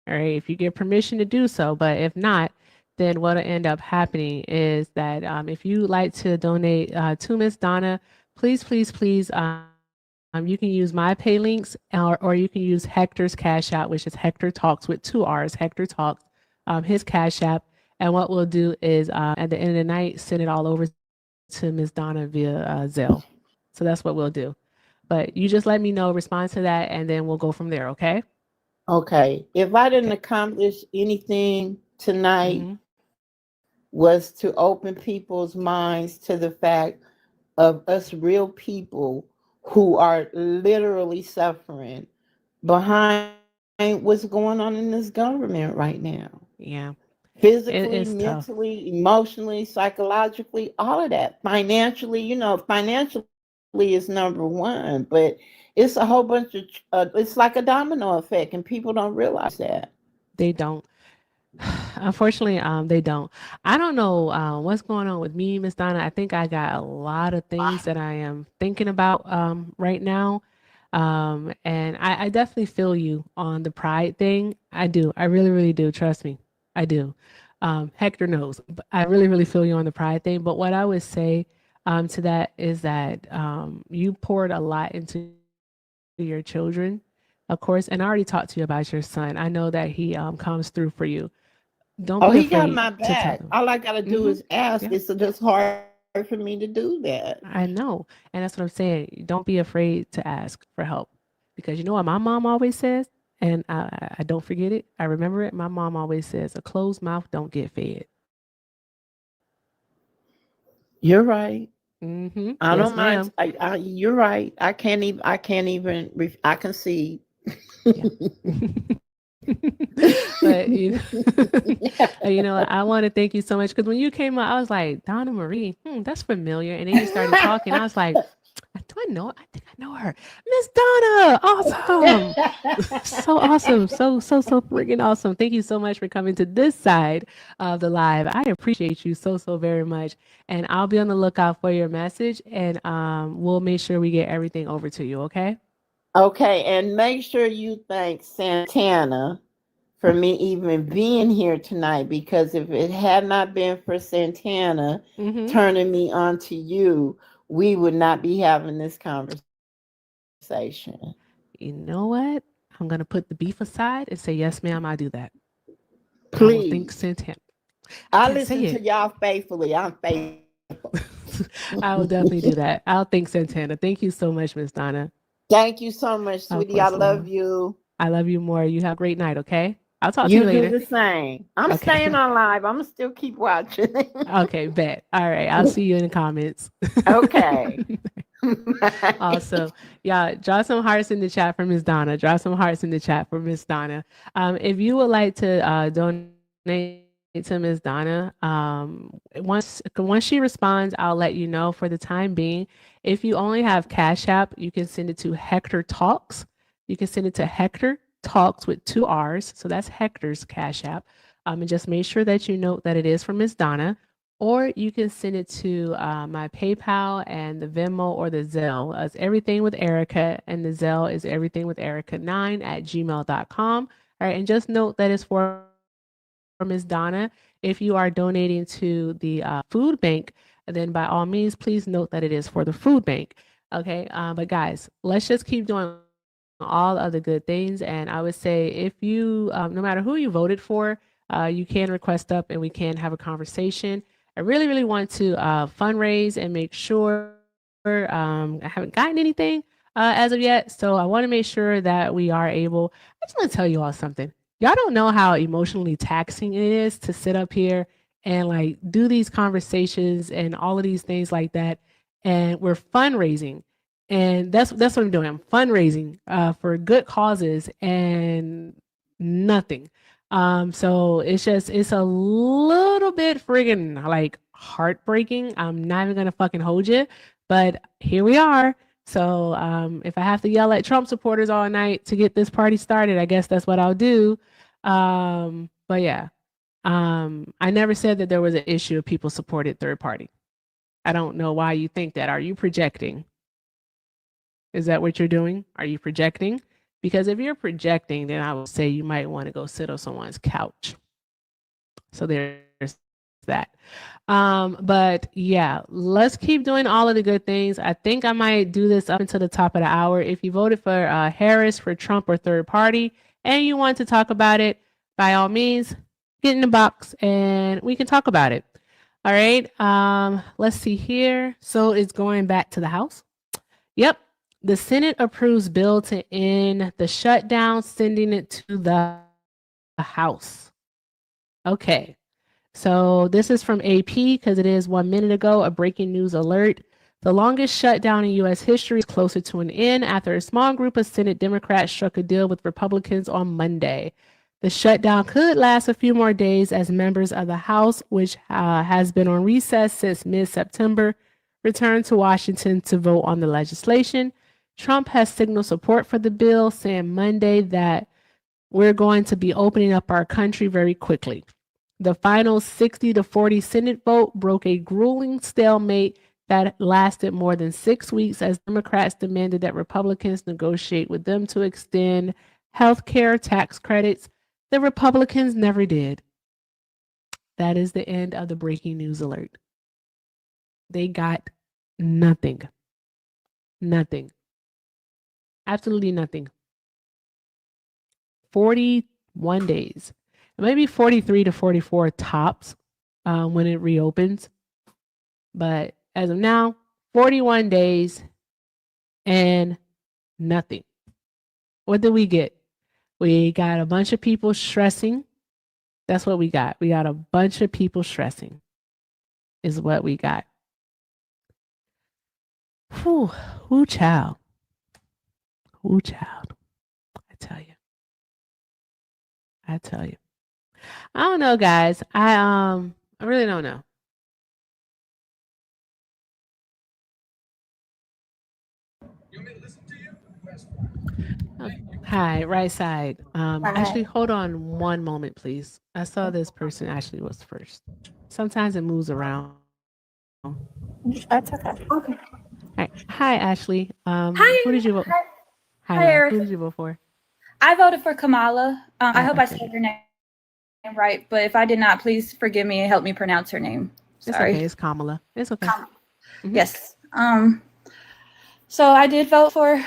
All right. If you get permission to do so, but if not, then what'll end up happening is that if you like to donate to Miss Donna, please, you can use my pay links or you can use Hector's Cash App, which is Hector Talks with 2 R's, Hector Talks, his Cash App. And what we'll do is at the end of the night, send it all over to Ms. Donna via Zelle. So that's what we'll do. But you just let me know, respond to that, and then we'll go from there, okay? Okay. If I didn't accomplish anything tonight, was to open people's minds to the fact of us real people who are literally suffering behind what's going on in this government right now. Yeah. Physically, mentally, emotionally, psychologically, all of that. Financially, financially is number one, but it's a whole bunch of, it's like a domino effect, and people don't realize that. They don't. Unfortunately, they don't. I don't know what's going on with me, Miss Donna. I think I got a lot of things that I am thinking about right now. And I definitely feel you on the pride thing. I do. I really, really do. Trust me. I do. Hector knows. But I really, really feel you on the pride thing. But what I would say to that is that you poured a lot into your children, of course. And I already talked to you about your son. I know that he comes through for you. Don't Oh, be he got afraid my to tell back. them. All I gotta do Mhm. is ask. Yeah, It's just hard for me to do that. I know. And that's what I'm saying. Don't be afraid to ask for help. Because you know what my mom always says, and I don't forget it. I remember it. My mom always says, a closed mouth don't get fed. You're right. I Yes, don't mind. ma'am. You're right. I can't even. I can't even. I can see. Yeah. But you know, I want to thank you so much because when you came up, I was like, Donna Marie, that's familiar. And then you started talking. I was like, do I know? I think I know her. Miss Donna, awesome. So awesome. So freaking awesome. Thank you so much for coming to this side of the live. I appreciate you so very much. And I'll be on the lookout for your message and we'll make sure we get everything over to you, okay? Okay, and make sure you thank Santana for me even being here tonight, because if it had not been for Santana turning me on to you, we would not be having this conversation. You know what? I'm going to put the beef aside and say, yes, ma'am, I do that. I will think Please. Santana. I can't listen say to it. y'all faithfully. I'm faithful. I will definitely do that. I'll thank Santana. Thank you so much, Miss Donna. Thank you so much, Of sweetie. I course, love love. you. I love you more. You have a great night, okay? I'll talk to you You do later. the same. I'm Okay. staying on live. I'm gonna still keep watching. Okay, bet. All right. I'll see you in the comments. Okay. Awesome. Yeah, draw some hearts in the chat for Miss Donna. Draw some hearts in the chat for Miss Donna. If you would like to donate to Miss Donna, once she responds, I'll let you know. For the time being, if you only have Cash App, you can send it to Hector Talks. You can send it to Hector Talks with 2 R's. So that's Hector's Cash App. And just make sure that you note that it is from Miss Donna. Or you can send it to my PayPal and the Venmo or the Zelle. It's everything with Erica, and the Zelle is everything with Erica9@gmail.com. All right, and just note that it's for Ms. Donna. If you are donating to the food bank, then by all means, please note that it is for the food bank. Okay, but guys, let's just keep doing all other good things. And I would say if you, no matter who you voted for, you can request up and we can have a conversation. I really, really want to fundraise and make sure I haven't gotten anything as of yet. So I want to make sure that we are able. I just want to tell you all something. Y'all don't know how emotionally taxing it is to sit up here and like do these conversations and all of these things like that. And we're fundraising. And that's what I'm doing. I'm fundraising for good causes and nothing. So it's a little bit friggin' like heartbreaking. I'm not even gonna fucking hold you, but here we are. So if I have to yell at Trump supporters all night to get this party started, I guess that's what I'll do. But yeah, I never said that there was an issue if people supported third party. I don't know why you think that. Are you projecting? Is that what you're doing? Are you projecting? Because if you're projecting, then I would say you might want to go sit on someone's couch. So there's that. But yeah, let's keep doing all of the good things. I think I might do this up until the top of the hour. If you voted for Harris, for Trump, or third party, and you want to talk about it, by all means, get in the box and we can talk about it. All right. Let's see here. So it's going back to the House. Yep. The Senate approves bill to end the shutdown, sending it to the House. Okay. So this is from AP because it is 1 minute ago, a breaking news alert. The longest shutdown in U.S. history is closer to an end after a small group of Senate Democrats struck a deal with Republicans on Monday. The shutdown could last a few more days as members of the House, which has been on recess since mid-September, return to Washington to vote on the legislation. Trump has signaled support for the bill, saying Monday that we're going to be opening up our country very quickly. The final 60-40 Senate vote broke a grueling stalemate that lasted more than 6 weeks as Democrats demanded that Republicans negotiate with them to extend health care tax credits. The Republicans never did. That is the end of the breaking news alert. They got nothing. Nothing. Absolutely nothing. 41 days. Maybe 43 to 44 tops when it reopens. But as of now, 41 days and nothing. What did we get? We got a bunch of people stressing. That's what we got. We got a bunch of people stressing is what we got. Whew, whoo child. Whoo child. I tell you. I don't know, guys. I really don't know. Hi, right side. Actually, hold on one moment, please. I saw this person actually was first. Sometimes it moves around. That's okay. Okay. Hi, Ashley. Hi. Who did you vote? Hi, Erica. Who did you vote for? I voted for Kamala. I hope I okay. said her name right, but if I did not, please forgive me and help me pronounce her name. Sorry. It's okay. It's Kamala. It's okay. Mhm. Yes. So I did vote for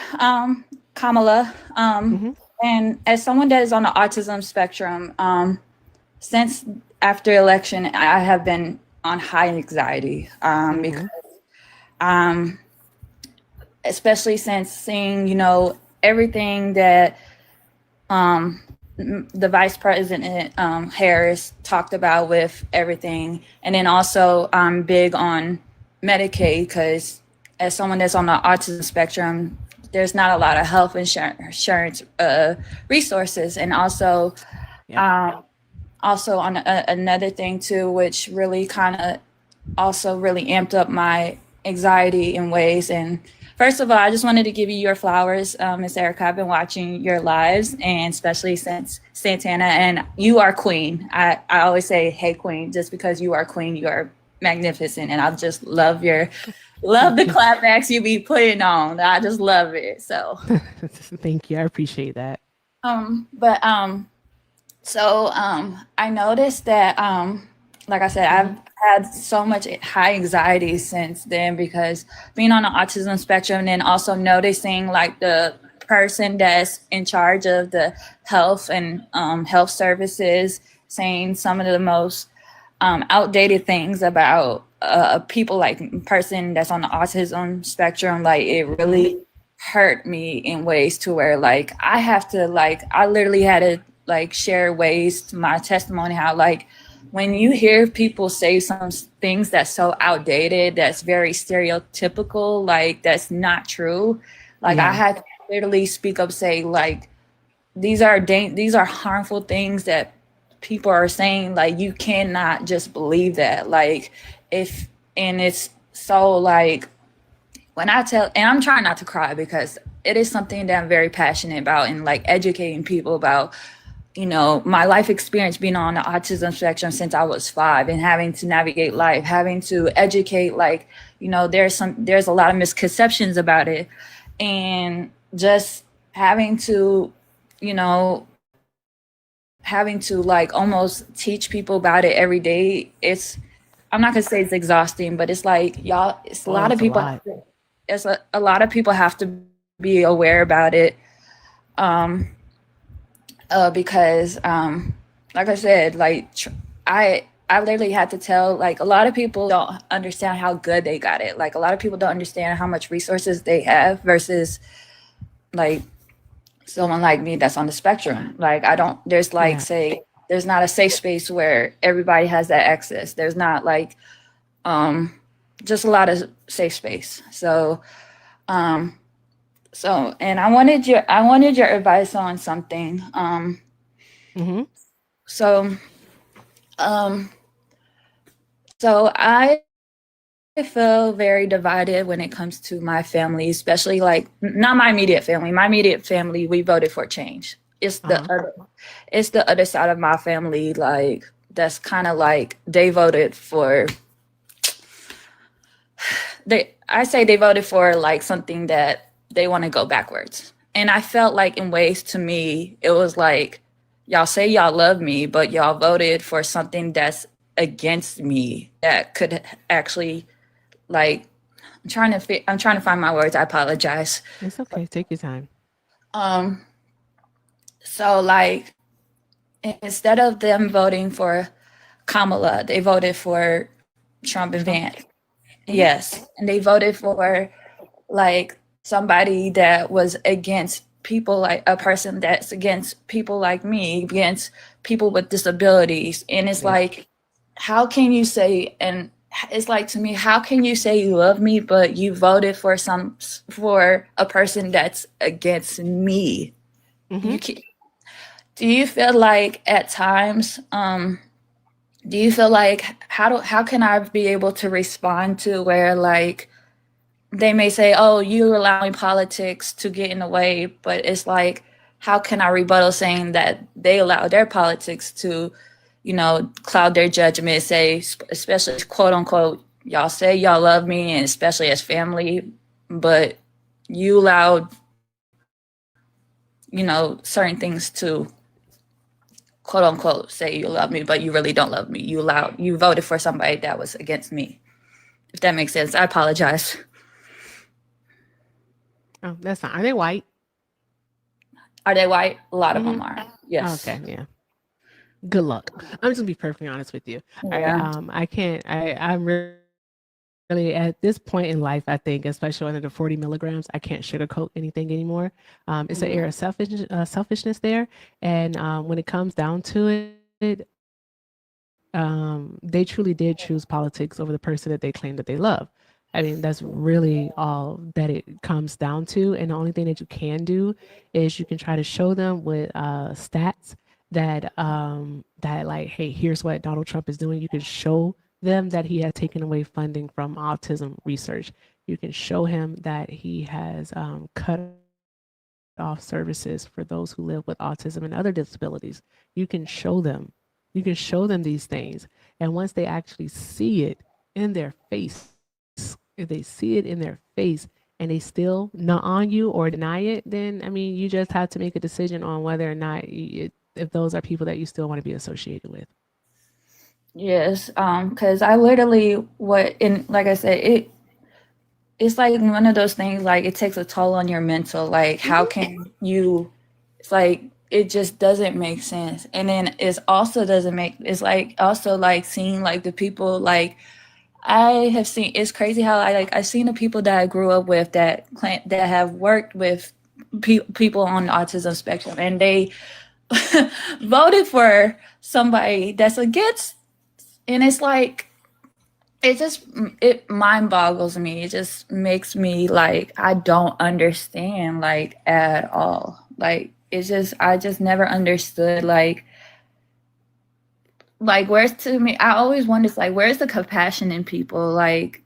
Kamala. And as someone that is on the autism spectrum, since after election, I have been on high anxiety because especially since seeing, everything that the Vice President Harris talked about with everything. And then also I'm big on Medicaid because as someone that's on the autism spectrum, there's not a lot of health insurance resources. And also, also on another thing too, which really kind of also really amped up my anxiety in ways. And first of all, I just wanted to give you your flowers, Miss Erica. I've been watching your lives, and especially since Santana, and you are queen. I always say, hey, queen, just because you are queen, you are magnificent. And I just love the clapbacks you be putting on. I just love it. So thank you. I appreciate that. So I noticed that, like I said, I've had so much high anxiety since then because being on the autism spectrum and then also noticing like the person that's in charge of the health and health services saying some of the most outdated things about people, like person that's on the autism spectrum. Like it really hurt me in ways to where like I literally had to like share ways to my testimony, how like when you hear people say some things that's so outdated, that's very stereotypical, like that's not true. Like I had to literally speak up, say like these are harmful things that people are saying. Like you cannot just believe that. Like it's so like when I tell, and I'm trying not to cry because it is something that I'm very passionate about, and like educating people about, my life experience being on the autism spectrum since I was 5 and having to navigate life, having to educate, like, there's a lot of misconceptions about it, and just having to like almost teach people about it every day. I'm not gonna say it's exhausting, but it's like, y'all, it's a lot of people. A lot of people have to be aware about it. Because like I said, like I literally had to tell, like a lot of people don't understand how good they got it. Like a lot of people don't understand how much resources they have versus like someone like me that's on the spectrum. Like there's like there's not a safe space where everybody has that access. There's not like just a lot of safe space. So and I wanted your advice on something. So I feel very divided when it comes to my family, especially like not my immediate family. My immediate family, we voted for change. it's Uh-huh. it's the other side of my family, like that's kind of like they voted for I say they voted for like something that they want to go backwards. And I felt like in ways to me, it was like y'all say y'all love me, but y'all voted for something that's against me that could actually like I'm trying to find my words. I apologize. It's okay. Take your time. So like instead of them voting for Kamala, they voted for Trump and Vance. Yes. And they voted for like somebody that was against people, like a person that's against people like me, against people with disabilities. And it's like, how can you say, and it's like to me, how can you say you love me, but you voted for a person that's against me? Mhm. Do you feel like at times, do you feel like how can I be able to respond to where like they may say, oh, you're allowing politics to get in the way, but it's like, how can I rebuttal saying that they allow their politics to, cloud their judgment, say, especially quote unquote, y'all say y'all love me, and especially as family, but you allowed, certain things to quote unquote say you love me, but you really don't love me. You voted for somebody that was against me. If that makes sense. I apologize. Oh, that's fine. Are they white? Are they white? A lot of them are. Yes. Okay, yeah. Good luck. I'm just gonna be perfectly honest with you. Yeah. I can't. I'm really at this point in life. I think, especially under the 40 milligrams, I can't sugarcoat anything anymore. It's an air of selfishness there, and when it comes down to it, they truly did choose politics over the person that they claim that they love. I mean, that's really all that it comes down to. And the only thing that you can do is you can try to show them with stats that like, hey, here's what Donald Trump is doing. You can show them that he has taken away funding from autism research. You can show him that he has cut off services for those who live with autism and other disabilities. You can show them. You can show them these things. And once they actually see it in their face, if they see it in their face and they still not on you or deny it, then I mean, you just have to make a decision on whether or not if those are people that you still want to be associated with. Yes. Because I literally like I said, it's like one of those things, like it takes a toll on your mental. Like, how can you, it's like, it just doesn't make sense. And then it's like also like seeing like the people, like I have seen, it's crazy how I've seen the people that I grew up with that have worked with people on the autism spectrum, and they voted for somebody that's against, and it's like, it mind boggles me. It just makes me like, I don't understand like at all. Like I just never understood like where's, to me, I always wondered like, where's the compassion in people? Like,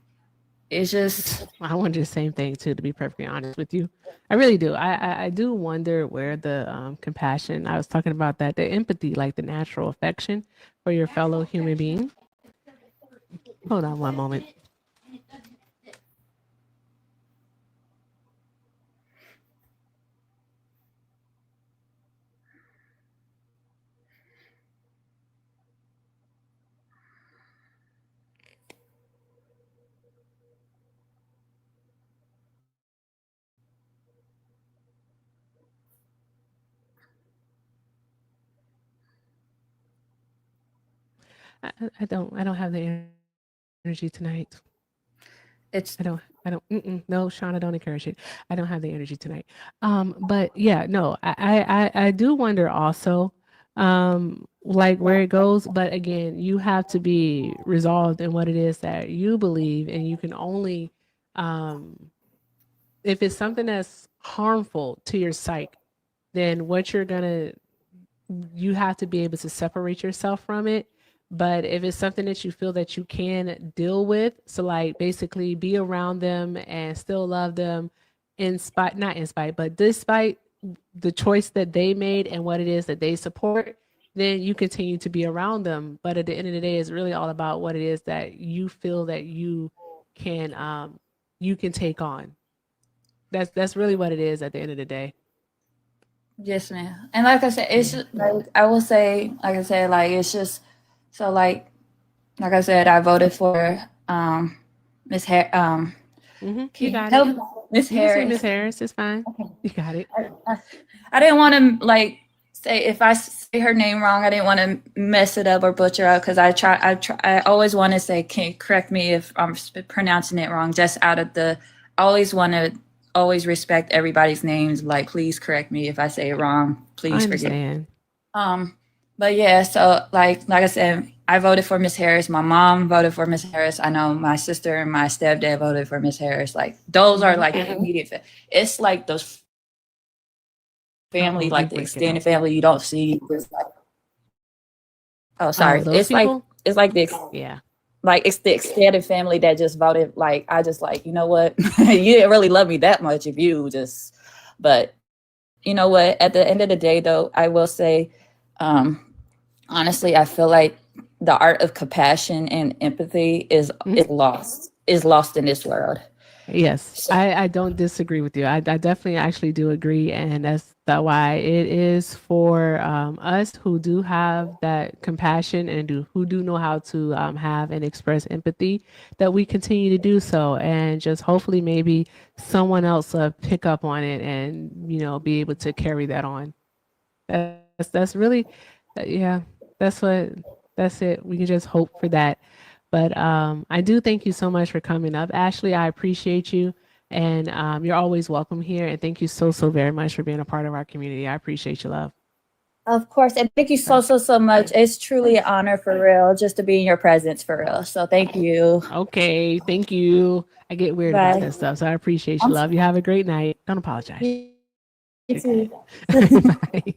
it's just, I wonder the same thing too, to be perfectly honest with you. I really do. I do wonder where the compassion, I was talking about that, the empathy, like the natural affection for your fellow human being. Hold on one moment. I don't have the energy tonight. it's, I don't, no, Shauna, don't encourage it. I don't have the energy tonight. But yeah, no, I do wonder also, like where it goes. But again, you have to be resolved in what it is that you believe, and you can only, if it's something that's harmful to your psyche, then you have to be able to separate yourself from it. But if it's something that you feel that you can deal with, so like basically be around them and still love them not in spite, but despite the choice that they made and what it is that they support, then you continue to be around them. But at the end of the day, it's really all about what it is that you feel that you can take on. That's really what it is at the end of the day. Yes, ma'am. And like I said, it's just, like I will say, like I said, like it's just so like I said, I voted for Miss Harris. You got help it. Miss You can say Harris. Miss Harris. It's fine. Okay. You got it. I didn't want to like say if I say her name wrong, I didn't want to mess it up or butcher up because I always want to say, can you correct me if I'm pronouncing it wrong? Just out of I always want to always respect everybody's names. Like, please correct me if I say it wrong. Please forgive me. But yeah, so like I said, I voted for Miss Harris. My mom voted for Miss Harris. I know my sister and my stepdad voted for Miss Harris. Like those are like the immediate. It's like those family, like the extended family you don't see. Oh, sorry. It's people? like the like it's the extended family that just voted. Like I just like, you know what, you didn't really love me that much if you just. But you know what? At the end of the day, though, I will say, honestly, I feel like the art of compassion and empathy is lost in this world. Yes, I don't disagree with you. I definitely actually do agree. And that's why it is for us who do have that compassion and who do know how to have and express empathy, that we continue to do so. And just hopefully maybe someone else pick up on it and, be able to carry that on. That's really, yeah, that's it. We can just hope for that. But I do thank you so much for coming up, Ashley. I appreciate you. And you're always welcome here. And thank you so very much for being a part of our community. I appreciate you, love. Of course. And thank you so much. It's truly an honor for real just to be in your presence for real. So thank you. Okay. Thank you. I get weird about that stuff. So I appreciate you, love. You have a great night. Don't apologize. You too. Bye.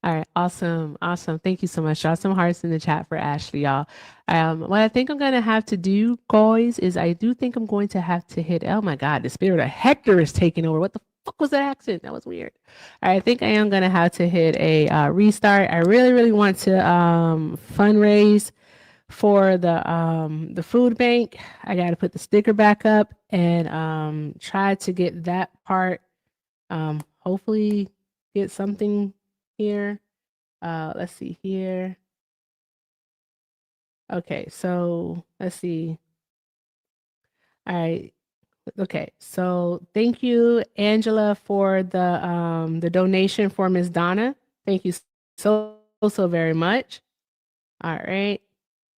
All right. Awesome. Thank you so much. Y'all, some hearts in the chat for Ashley, y'all. What I think I'm going to have to do, guys, is I do think I'm going to have to hit, oh my God, the spirit of Hector is taking over. What the fuck was that accent? That was weird. All right. I think I am going to have to hit a restart. I really want to fundraise for the food bank. I got to put the sticker back up and try to get that part, hopefully get something here. Let's see here. Okay, so let's see. All right. Okay, so thank you, Angela, for the donation for Ms. Donna. Thank you so very much. All right.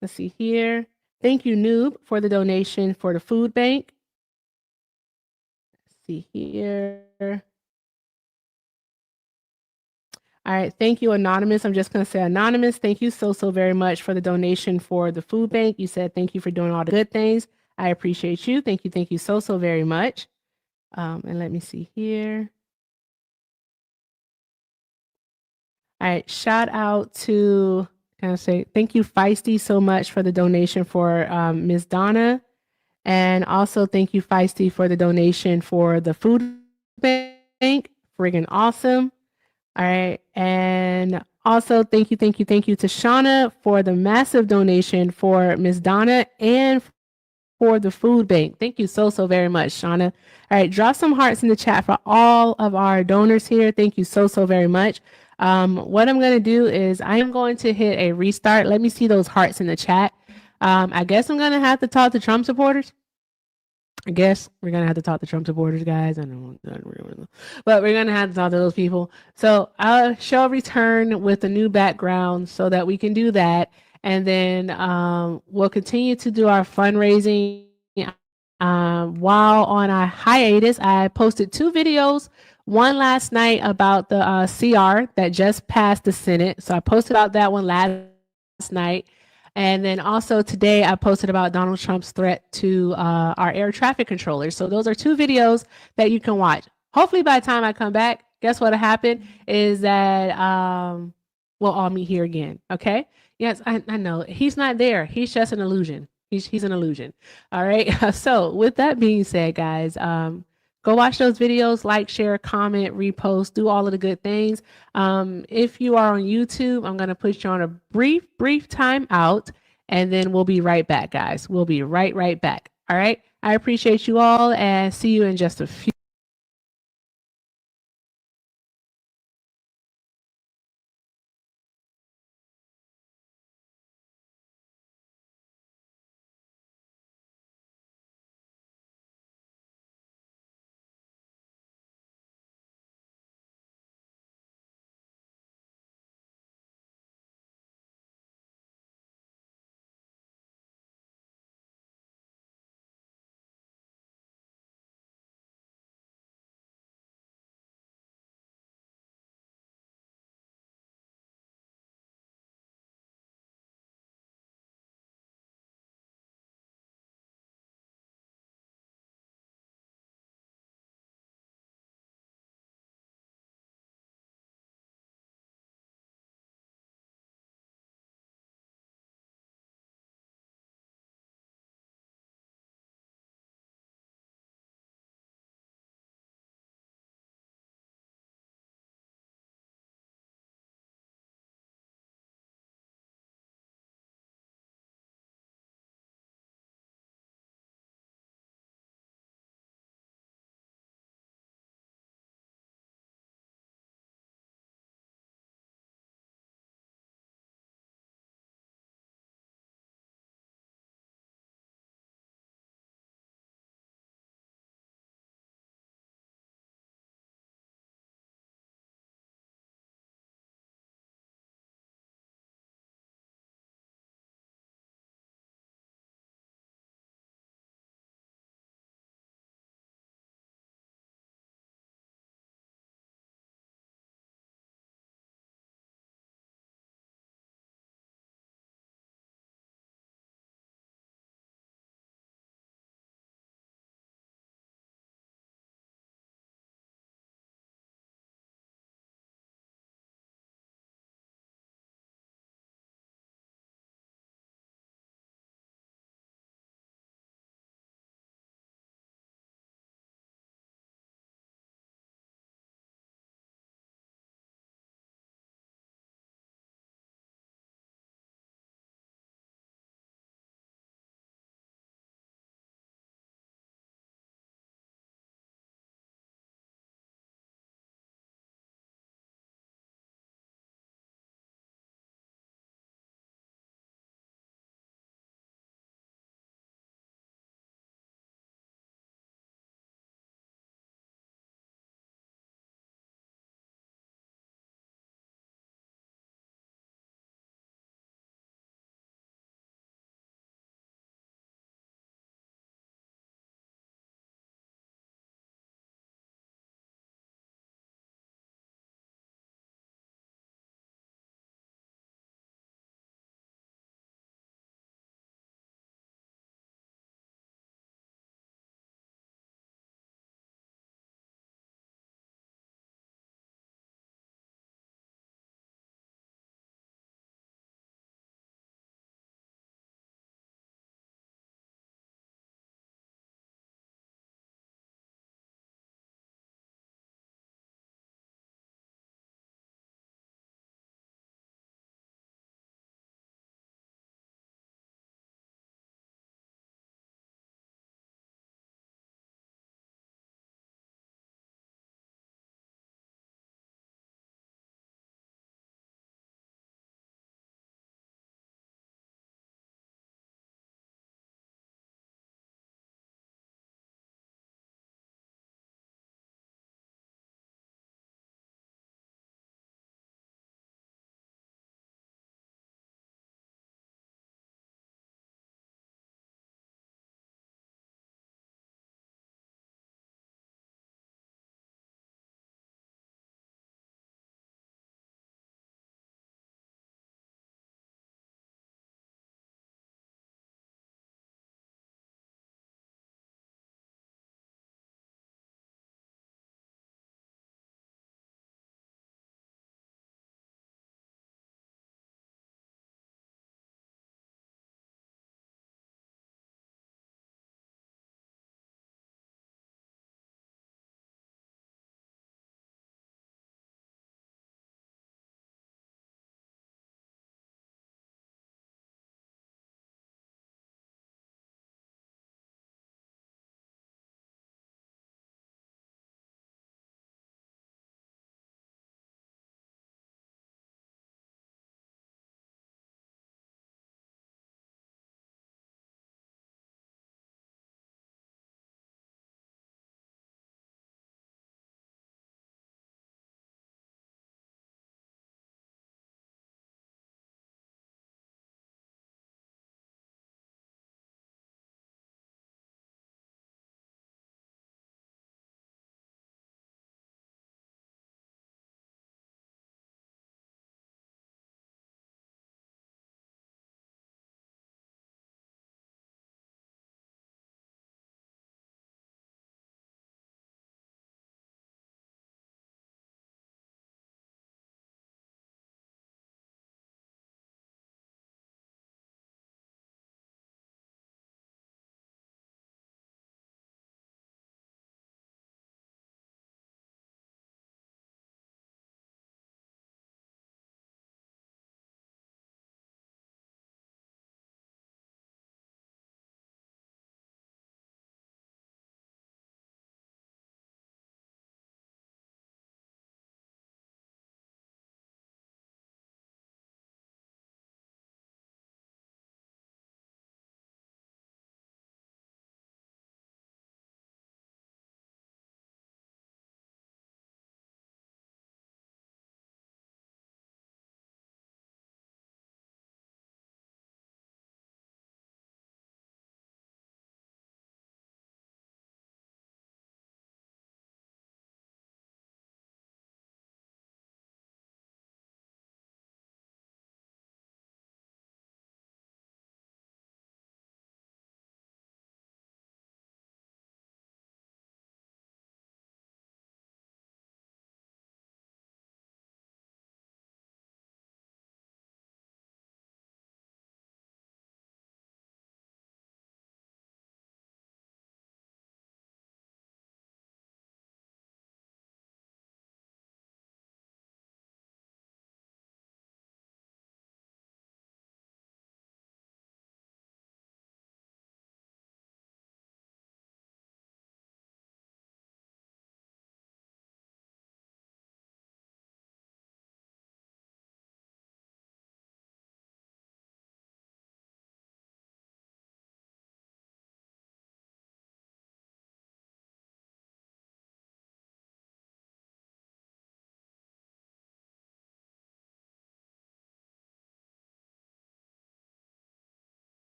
Let's see here. Thank you, Noob, for the donation for the food bank. Let's see here. All right. Thank you, Anonymous. I'm just going to say Anonymous. Thank you so very much for the donation for the food bank. You said thank you for doing all the good things. I appreciate you. Thank you so very much. And let me see here. All right. Shout out to, can I say, thank you, Feisty, so much for the donation for Ms. Donna. And also thank you, Feisty, for the donation for the food bank. Friggin' awesome. All right. And also thank you to Shauna for the massive donation for Ms. Donna and for the food bank. Thank you so very much, Shauna. All right. Drop some hearts in the chat for all of our donors here. Thank you so very much. What I'm going to do is I am going to hit a restart. Let me see those hearts in the chat. I guess I'm going to have to talk to Trump supporters. I guess we're going to have to talk to Trump supporters, guys. I don't know. But we're going to have to talk to those people. So I shall return with a new background so that we can do that. And then we'll continue to do our fundraising. While on our hiatus, I posted 2 videos. One last night about the CR that just passed the Senate. So I posted about that one last night. And then also today I posted about Donald Trump's threat to our air traffic controllers. So those are 2 videos that you can watch. Hopefully by the time I come back, guess what'll happen is that we'll all meet here again. Okay. Yes, I know he's not there. He's just an illusion. He's an illusion. All right. So with that being said, guys, Go watch those videos, like, share, comment, repost, do all of the good things. If you are on YouTube, I'm going to put you on a brief time out, and then we'll be right back, guys. We'll be right back. All right. I appreciate you all, and see you in just a few.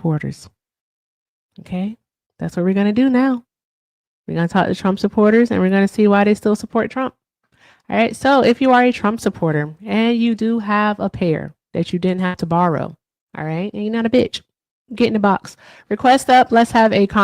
supporters. Okay, that's what we're going to do now. We're going to talk to Trump supporters and we're going to see why they still support Trump. All right, so if you are a Trump supporter and you do have a pair that you didn't have to borrow, all right, and you're not a bitch, get in the box. Request up. Let's have a conversation.